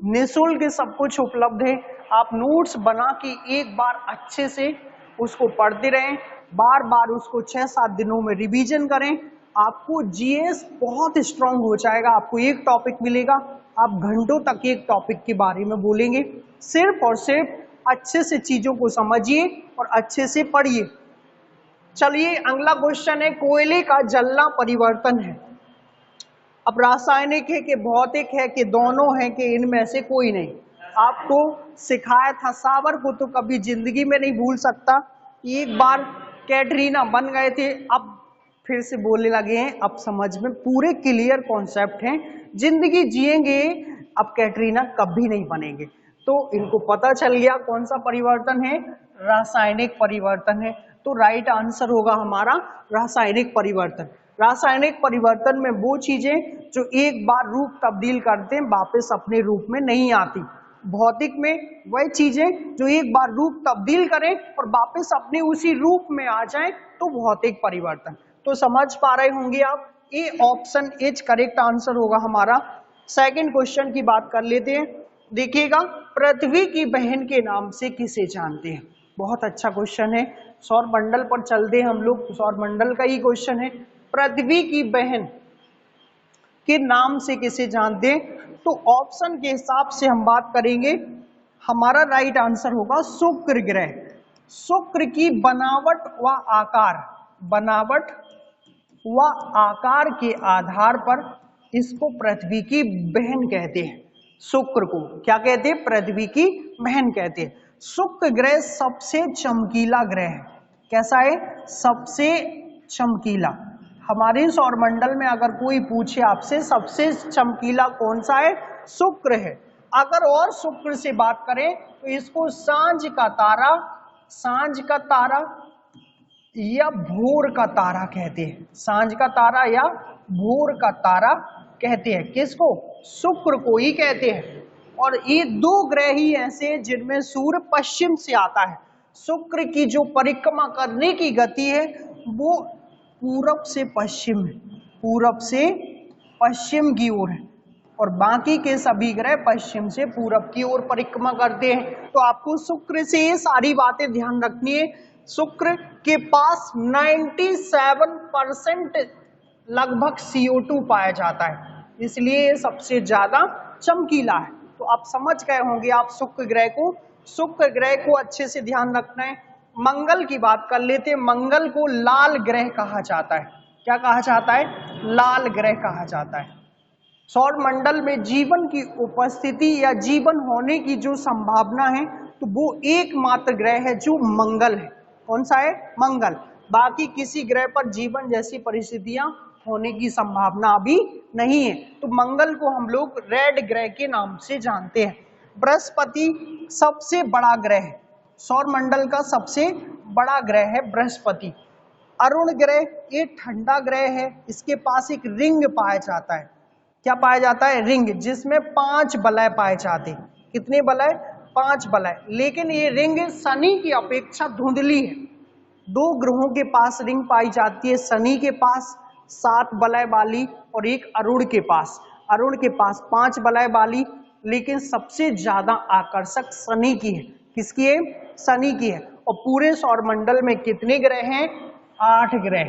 निःशुल्क सब कुछ उपलब्ध है। आप नोट्स बना के एक बार अच्छे से उसको पढ़ते रहें, बार बार उसको 6-7 दिनों में रिवीजन करें। आपको जीएस बहुत स्ट्रांग हो जाएगा। आपको एक टॉपिक मिलेगा, आप घंटों तक एक टॉपिक के बारे में बोलेंगे। सिर्फ और सिर्फ अच्छे से चीजों को समझिए और अच्छे से पढ़िए। चलिए अगला क्वेश्चन है, कोयले का जलना परिवर्तन है। अब रासायनिक है कि भौतिक है कि दोनों है कि इनमें से कोई नहीं। आपको सिखाया था, सावर को तो कभी जिंदगी में नहीं भूल सकता। एक बार कैटरीना बन गए थे, अब फिर से बोलने लगे हैं। अब समझ में पूरे क्लियर कॉन्सेप्ट हैं, जिंदगी जिएंगे, अब कैटरीना कभी नहीं बनेंगे। तो इनको पता चल गया कौन सा परिवर्तन है? रासायनिक परिवर्तन है। तो राइट आंसर होगा हमारा रासायनिक परिवर्तन। रासायनिक परिवर्तन में वो चीजें जो एक बार रूप तब्दील करते हैं वापस अपने रूप में नहीं आती। भौतिक में वह चीजें जो एक बार रूप तब्दील करें और वापस अपने उसी रूप में आ जाएं तो भौतिक परिवर्तन। तो समझ पा रहे होंगे आप? A option is correct answer होगा हमारा। सेकंड क्वेश्चन की बात कर लेते हैं। देखिएगा पृथ्वी की बहन के नाम से किसे जानते हैं? बहुत अच्छा क्वेश्चन है। सौर मंडल पर चलते हैं हम लोग, सौर मंडल का ही क्वेश्चन है। पृथ्वी की बहन के नाम से किसे जानते हैं? तो ऑप्शन के हिसाब से हम बात करेंगे, हमारा राइट आंसर होगा शुक्र ग्रह। शुक्र की बनावट व आकार के आधार पर इसको पृथ्वी की बहन कहते हैं। शुक्र को क्या कहते हैं? पृथ्वी की बहन कहते हैं। शुक्र ग्रह सबसे चमकीला ग्रह है। कैसा है? सबसे चमकीला। हमारे सौरमंडल में अगर कोई पूछे आपसे सबसे चमकीला कौन सा है, शुक्र है। अगर और शुक्र से बात करें तो इसको सांझ का तारा या भोर का तारा कहते हैं। सांझ का तारा या भोर का तारा कहते हैं। किसको? शुक्र को ही कहते हैं। और ये दो ग्रह ही ऐसे हैं जिनमें सूर्य पश्चिम से आता है। शुक्र की जो परिक्रमा करने की गति है वो पूरब से पश्चिम है, पूरब से पश्चिम की ओर है, और बाकी के सभी ग्रह पश्चिम से पूरब की ओर परिक्रमा करते हैं। तो आपको शुक्र से ये सारी बातें ध्यान रखनी है। शुक्र के पास 97% लगभग CO2 पाया जाता है, इसलिए ये सबसे ज्यादा चमकीला है। तो आप समझ गए होंगे आप शुक्र ग्रह को अच्छे से ध्यान रखना है। मंगल की बात कर लेते हैं। मंगल को लाल ग्रह कहा जाता है। क्या कहा जाता है? लाल ग्रह कहा जाता है। सौर मंडल में जीवन की उपस्थिति या जीवन होने की जो संभावना है तो वो एकमात्र ग्रह है जो मंगल है। कौन सा है? मंगल। बाकी किसी ग्रह पर जीवन जैसी परिस्थितियां होने की संभावना अभी नहीं है। तो मंगल को हम लोग रेड ग्रह के नाम से जानते हैं। बृहस्पति सबसे बड़ा ग्रह है। सौर मंडल का सबसे बड़ा ग्रह है बृहस्पति। अरुण ग्रह ये ठंडा ग्रह है। इसके पास एक रिंग पाया जाता है। क्या पाया जाता है? रिंग, जिसमें 5 वलय पाए जाते हैं। कितने वलय? 5 वलय। लेकिन ये रिंग शनि की अपेक्षा धुंधली है। 2 ग्रहों के पास रिंग पाई जाती है, शनि के पास 7 वलय वाली और एक अरुण के पास 5 वलय वाली। लेकिन सबसे ज्यादा आकर्षक शनि की है। किसकी है? शनि की है। और पूरे सौरमंडल में कितने ग्रह हैं? 8 ग्रह।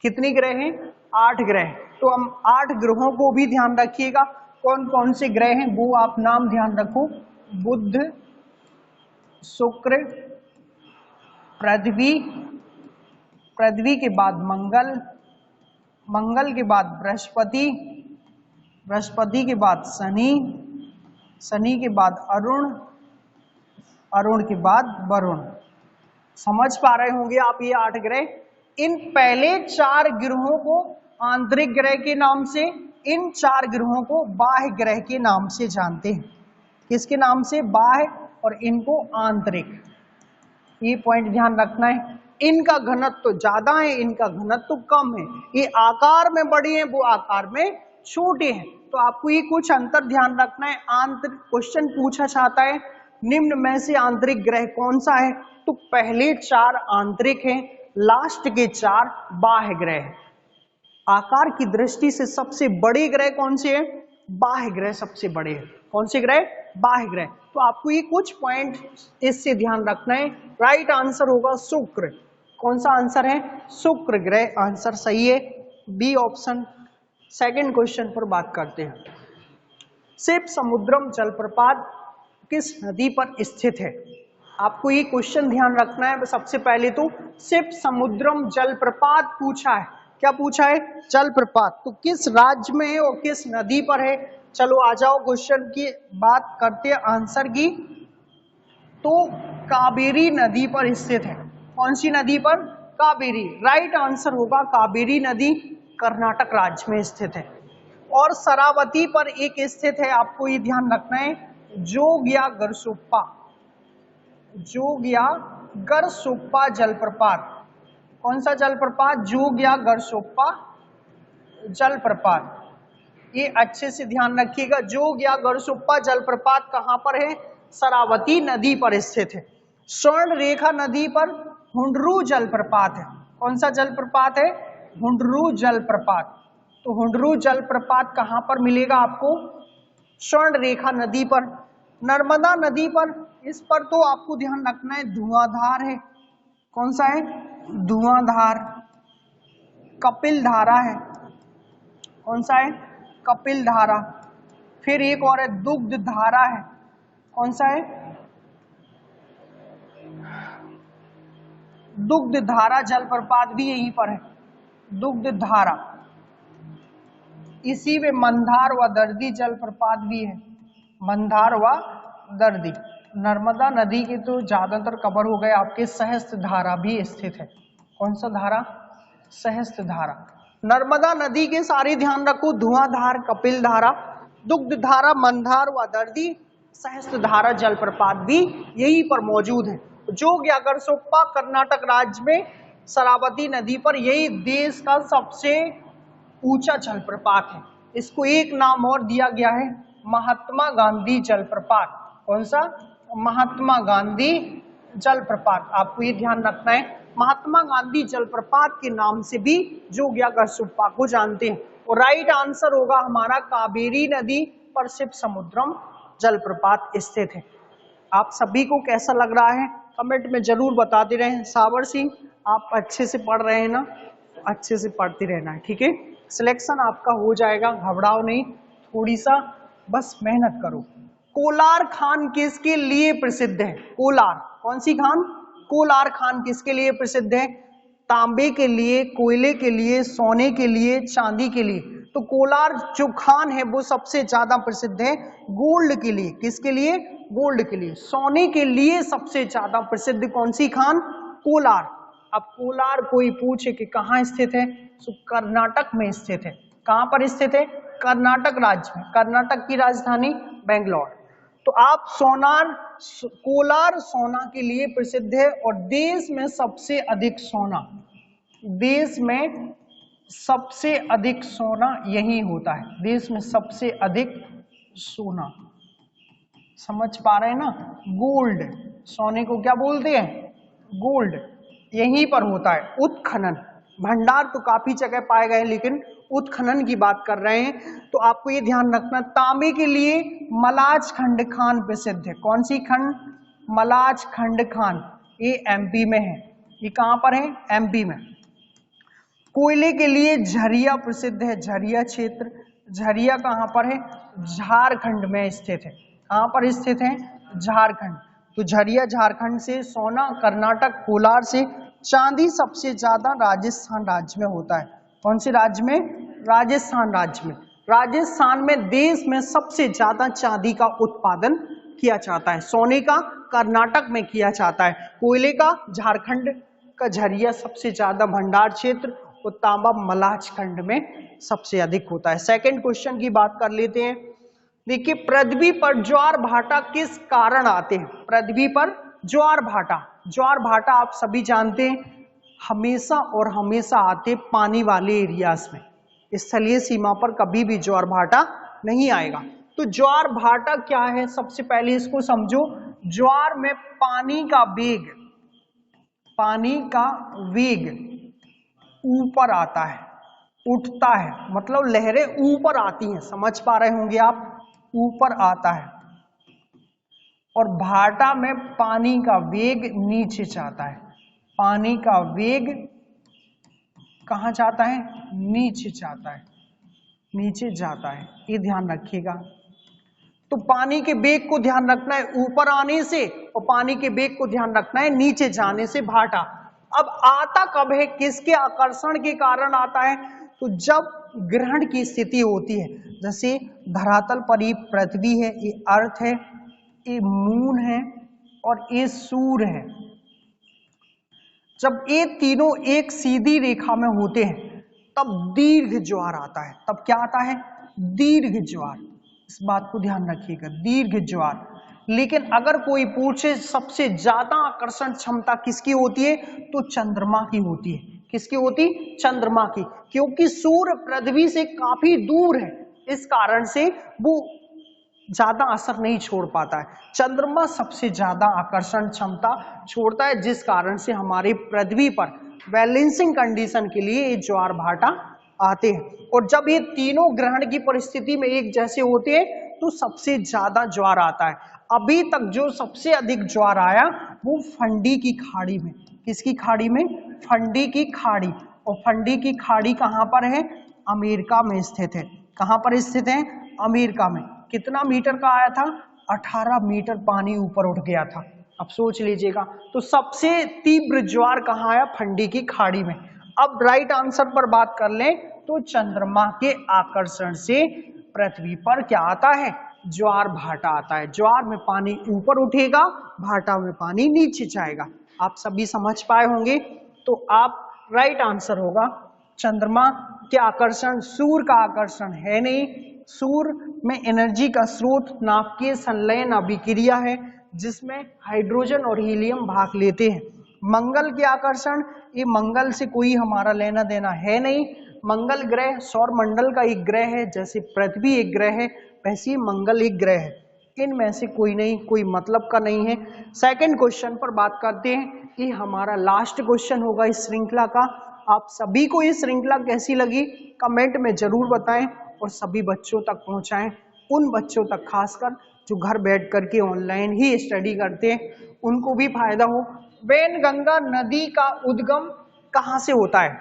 कितने ग्रह हैं? 8 ग्रह। तो हम 8 ग्रहों को भी ध्यान रखिएगा। कौन कौन से ग्रह हैं वो आप नाम ध्यान रखो। बुध, शुक्र, पृथ्वी के बाद मंगल के बाद बृहस्पति के बाद शनि के बाद अरुण के बाद वरुण। समझ पा रहे होंगे आप ये 8 ग्रह। इन पहले 4 ग्रहों को आंतरिक ग्रह के नाम से, इन 4 ग्रहों को बाह्य ग्रह के नाम से जानते हैं। किसके नाम से? बाह्य, और इनको आंतरिक। ये पॉइंट ध्यान रखना है। इनका घनत्व तो ज्यादा है, इनका घनत्व तो कम है। ये आकार में बड़े हैं, वो आकार में छोटे हैं। तो आपको ये कुछ अंतर ध्यान रखना है। आंतरिक क्वेश्चन पूछा जाता है निम्न में से आंतरिक ग्रह कौन सा है? तो पहले 4 आंतरिक हैं, लास्ट के 4 बाह्य ग्रह हैं। आकार की दृष्टि से सबसे बड़े ग्रह कौन से हैं? बाह्य ग्रह सबसे बड़े हैं। कौन से ग्रह? बाह्य ग्रह। तो आपको ये कुछ पॉइंट इससे ध्यान रखना है। राइट आंसर होगा शुक्र। कौन सा आंसर है? शुक्र ग्रह आंसर सही है, बी ऑप्शन। सेकंड क्वेश्चन पर बात करते हैं। शिव समुद्रम जलप्रपात किस नदी पर स्थित है? आपको ये क्वेश्चन ध्यान रखना है। सबसे पहले तो शिव समुद्रम जलप्रपात पूछा है। क्या पूछा है? जलप्रपात। तो किस राज्य में है और किस नदी पर है? चलो आ जाओ क्वेश्चन की बात करते हैं आंसर की। तो कावेरी नदी पर स्थित है। कौन सी नदी पर? कावेरी। राइट आंसर होगा कावेरी नदी कर्नाटक राज्य में स्थित है। और शरावती पर एक स्थित है, आपको ये ध्यान रखना है, जोग या गरसोप्पा जलप्रपात। कौन सा जलप्रपात? जोग या गरसोप्पा जलप्रपात। ये अच्छे से ध्यान रखिएगा। जोग या गरसोप्पा जलप्रपात कहां पर है? शरावती नदी पर स्थित है। स्वर्ण रेखा नदी पर हुंडरू जलप्रपात है। कौन सा जलप्रपात है? हुंडरू जलप्रपात। तो हुंडरू जलप्रपात कहां पर मिलेगा आपको? स्वर्ण रेखा नदी पर। नर्मदा नदी पर, इस पर तो आपको ध्यान रखना है धुआंधार है। कौन सा है? धुआंधार। कपिल धारा है। कौन सा है? कपिल धारा। फिर एक और है दुग्ध धारा है। कौन सा है? दुग्ध धारा जलप्रपात भी यहीं पर है, दुग्ध धारा। इसी में मंदार व दर्दी जलप्रपात भी है, मंदार व दर्दी। नर्मदा नदी के तो ज्यादातर कवर हो गए आपके। सहस्त्र धारा भी स्थित है। कौन सा धारा? सहस्त्र धारा। नर्मदा नदी के सारे ध्यान रखो, धुआंधार, कपिल धारा, दुग्ध धारा, मंदार व दर्दी, सहस्त्र धारा जलप्रपात भी यहीं पर मौजूद है। जोग या गरसोप्पा कर्नाटक राज्य में शरावती नदी पर, यही देश का सबसे ऊंचा जलप्रपात है। इसको एक नाम और दिया गया है, महात्मा गांधी जलप्रपात। कौन सा? महात्मा गांधी जलप्रपात। आपको ये ध्यान रखना है, महात्मा गांधी जलप्रपात के नाम से भी जोग या गरसोप्पा को जानते हैं। और राइट आंसर होगा हमारा कावेरी नदी पर शिव समुद्रम जलप्रपात स्थित है। आप सभी को कैसा लग रहा है कमेंट में जरूर बताते रहें। सावर सिंह, आप अच्छे से पढ़ रहे हैं ना? अच्छे से पढ़ते रहना है, ठीक है? सिलेक्शन आपका हो जाएगा, घबराओ नहीं, थोड़ी सा बस मेहनत करो। कोलार खान किसके लिए प्रसिद्ध है? कोलार, कौन सी खान? कोलार खान किसके लिए प्रसिद्ध है? तांबे के लिए, कोयले के लिए, सोने के लिए, चांदी के लिए। तो कोलार जो खान है वो सबसे ज्यादा प्रसिद्ध है गोल्ड के लिए। किसके लिए? गोल्ड के लिए। सोने के लिए सबसे ज्यादा प्रसिद्ध कौन सी खान? कोलार। अब कोलार कोई पूछे कि कहाँ स्थित है, तो कर्नाटक में स्थित है। कहाँ पर स्थित है? कर्नाटक राज्य में। कर्नाटक की राजधानी बेंगलोर। तो आप कोलार सोना के लिए प्रसिद्ध है। और देश में सबसे अधिक सोना, देश में सबसे अधिक सोना यही होता है। देश में सबसे अधिक सोना, समझ पा रहे हैं ना? गोल्ड, सोने को क्या बोलते हैं? गोल्ड। यहीं पर होता है उत्खनन। भंडार तो काफी जगह पाए गए, लेकिन उत्खनन की बात कर रहे हैं। तो आपको ये ध्यान रखना, तांबे के लिए मलाज खंड खान प्रसिद्ध है। कौन सी खंड? मलाज खंड खान। ये एमपी में है। ये कहां पर है? एमपी में। कोयले के लिए झरिया प्रसिद्ध है, झरिया क्षेत्र। झरिया कहां पर है? झारखंड में स्थित है। कहां पर स्थित है? झारखंड। तो झरिया झारखंड से, सोना कर्नाटक कोलार से, चांदी सबसे ज्यादा राजस्थान राज्य में होता है। कौन से राज्य में? राजस्थान राज्य में। राजस्थान में देश में सबसे ज्यादा चांदी का उत्पादन किया जाता है। सोने का कर्नाटक में किया जाता है। कोयले का झारखंड का झरिया सबसे ज्यादा भंडार क्षेत्र, और तांबा मलाज खंड में सबसे अधिक होता है। सेकंड क्वेश्चन की बात कर लेते हैं। देखिए, पृथ्वी पर ज्वार भाटा किस कारण आते हैं? पृथ्वी पर ज्वार भाटा, ज्वार भाटा आप सभी जानते हैं, हमेशा और हमेशा आते पानी वाले एरियाज में। स्थलीय सीमा पर कभी भी ज्वार भाटा नहीं आएगा। तो ज्वार भाटा क्या है? सबसे पहले इसको समझो। ज्वार में पानी का वेग, पानी का वेग ऊपर आता है, उठता है, मतलब लहरें ऊपर आती हैं। समझ पा रहे होंगे आप? ऊपर आता है। और भाटा में पानी का वेग नीचे जाता है। पानी का वेग कहां जाता है? नीचे जाता है, नीचे जाता है। ये ध्यान रखिएगा। तो पानी के वेग को ध्यान रखना है ऊपर आने से, और पानी के वेग को ध्यान रखना है नीचे जाने से भाटा। अब आता कब है? किसके आकर्षण के कारण आता है? तो जब ग्रहण की स्थिति होती है। जैसे धरातल पर ये पृथ्वी है, ये अर्थ है, ये मून है, और ये सूर्य है। जब ये तीनों एक सीधी रेखा में होते हैं तब दीर्घ ज्वार आता है। तब क्या आता है? दीर्घ ज्वार। इस बात को ध्यान रखिएगा, दीर्घ ज्वार। लेकिन अगर कोई पूछे सबसे ज्यादा आकर्षण क्षमता किसकी होती है, तो चंद्रमा की होती है। किसकी होती? चंद्रमा की। क्योंकि सूर्य पृथ्वी से काफी दूर है, इस कारण से वो ज्यादा असर नहीं छोड़ पाता है। चंद्रमा सबसे ज्यादा आकर्षण क्षमता छोड़ता है, जिस कारण से हमारे पृथ्वी पर बैलेंसिंग कंडीशन के लिए ये ज्वार भाटा आते हैं। और जब ये तीनों ग्रहण की परिस्थिति में एक जैसे होते हैं तो सबसे ज्यादा ज्वार आता है। अभी तक जो सबसे अधिक ज्वार आया वो फंडी की खाड़ी में। किसकी खाड़ी में? फंडी की खाड़ी। और फंडी की खाड़ी कहां पर है? अमेरिका में स्थित है। कहां पर स्थित है? अमेरिका में। कितना मीटर का आया था? 18 मीटर पानी ऊपर उठ गया था। अब सोच लीजिएगा, तो सबसे तीव्र ज्वार कहाँ आया? फंडी की खाड़ी में। अब राइट आंसर पर बात कर लें तो चंद्रमा के आकर्षण से पृथ्वी पर क्या आता है? ज्वार भाटा आता है। ज्वार में पानी ऊपर उठेगा, भाटा में पानी नीचे जाएगा। आप सभी समझ पाए होंगे। तो आप राइट आंसर होगा चंद्रमा के आकर्षण। सूर्य का आकर्षण है नहीं। सूर्य में एनर्जी का स्रोत नाभिकीय संलयन अभिक्रिया है जिसमें हाइड्रोजन और हीलियम भाग लेते हैं। मंगल के आकर्षण, ये मंगल से कोई हमारा लेना देना है नहीं। मंगल ग्रह सौर मंडल का एक ग्रह है, जैसे पृथ्वी एक ग्रह है वैसे ही मंगल एक ग्रह है। इनमें से कोई नहीं, कोई मतलब का नहीं है। सेकंड क्वेश्चन पर बात करते हैं। ये हमारा लास्ट क्वेश्चन होगा इस श्रृंखला का। आप सभी को ये श्रृंखला कैसी लगी कमेंट में जरूर बताएं और सभी बच्चों तक पहुंचाएं। उन बच्चों तक खासकर जो घर बैठ करके ऑनलाइन ही स्टडी करते हैं उनको भी फायदा हो। वैनगंगा नदी का उद्गम कहाँ से होता है?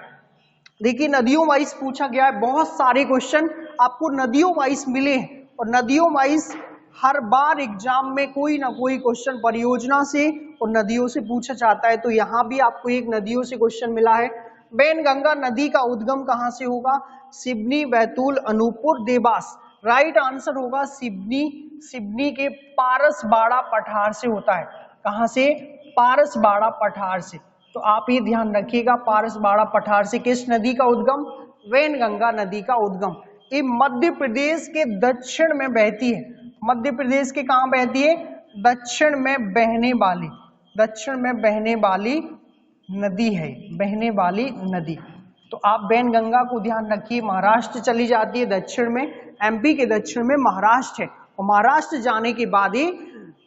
देखिए नदियों वाइज पूछा गया है। बहुत सारे क्वेश्चन आपको नदियों वाइज मिले हैं और नदियों वाइज हर बार एग्जाम में कोई ना कोई क्वेश्चन परियोजना से और नदियों से पूछा जाता है। तो यहाँ भी आपको एक नदियों से क्वेश्चन मिला है। वैनगंगा नदी का उद्गम कहाँ से होगा? सिवनी, बैतूल, अनूपपुर, देवास। राइट आंसर होगा सिवनी। सिवनी के पारसबाड़ा पठार से होता है। कहाँ से? पारसबाड़ा पठार से। तो आप ये ध्यान रखिएगा, पारसबाड़ा पठार से किस नदी का उद्गम? वैनगंगा नदी का उद्गम। ये मध्य प्रदेश के दक्षिण में बहती है। मध्य प्रदेश के कहाँ बहती है? दक्षिण में बहने वाली, दक्षिण में बहने वाली नदी है, बहने वाली नदी। तो आप वैनगंगा को ध्यान रखिए। महाराष्ट्र चली जाती है दक्षिण में, एमपी के दक्षिण में महाराष्ट्र है और महाराष्ट्र जाने के बाद ही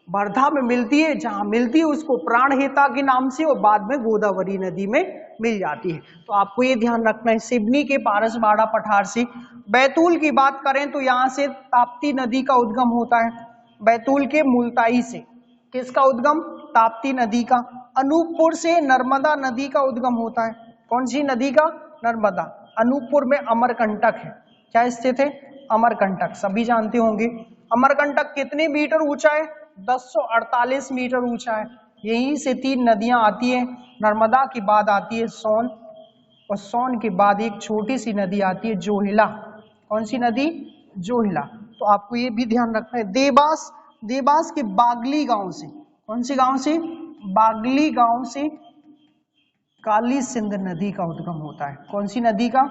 वर्धा में मिलती है। जहां मिलती है उसको प्राणहिता के नाम से और बाद में गोदावरी नदी में मिल जाती है। तो आपको ये ध्यान रखना है सिवनी के पारसबाड़ा पठार से। बैतूल की बात करें तो यहाँ से ताप्ती नदी का उद्गम होता है। बैतूल के मुल्ताई से किसका उद्गम? ताप्ती नदी का। अनूपपुर से नर्मदा नदी का उद्गम होता है। कौन सी नदी का? नर्मदा। अनूपपुर में अमरकंटक है। क्या स्थित है? अमरकंटक सभी जानते होंगे। अमरकंटक कितने मीटर ऊंचा है? 1048 मीटर ऊंचा है। यहीं से 3 नदियां आती है। नर्मदा के बाद आती है सोन और सोन के बाद एक छोटी सी नदी आती है जोहिला। कौन सी नदी? जोहिला। तो आपको ये भी ध्यान रखना है। देवास, देवास के बागली गांव से, कौन सी गांव से? बागली गांव से काली सिंध नदी का उद्गम होता है। कौन सी नदी का?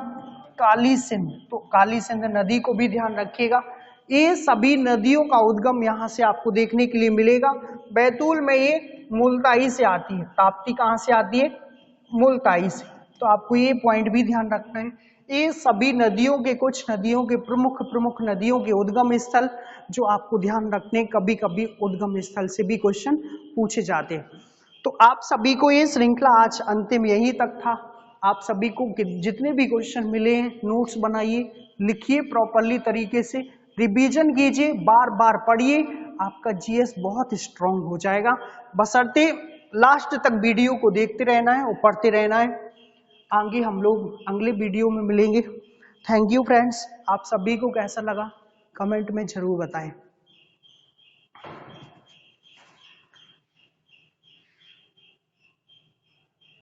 काली सिंध। तो काली सिंध नदी को भी ध्यान रखिएगा। ये सभी नदियों का उद्गम यहाँ से आपको देखने के लिए मिलेगा। बैतूल में ये मुल्ताई से आती है। ताप्ती कहाँ से आती है? मुल्ताई से। तो आपको ये पॉइंट भी ध्यान रखना है। ये सभी नदियों के, कुछ नदियों के प्रमुख नदियों के उद्गम स्थल जो आपको ध्यान रखने, कभी कभी उद्गम स्थल से भी क्वेश्चन पूछे जाते हैं। तो आप सभी को ये श्रृंखला आज अंतिम यही तक था। आप सभी को जितने भी क्वेश्चन मिले हैं नोट्स बनाइए, लिखिए प्रॉपरली तरीके से, रिवीजन कीजिए, बार बार पढ़िए। आपका जीएस बहुत स्ट्रांग हो जाएगा। बशर्ते लास्ट तक वीडियो को देखते रहना है और पढ़ते रहना है। आगे हम लोग अगले वीडियो में मिलेंगे। Thank you friends. आप सभी को कैसा लगा कमेंट में जरूर बताएं।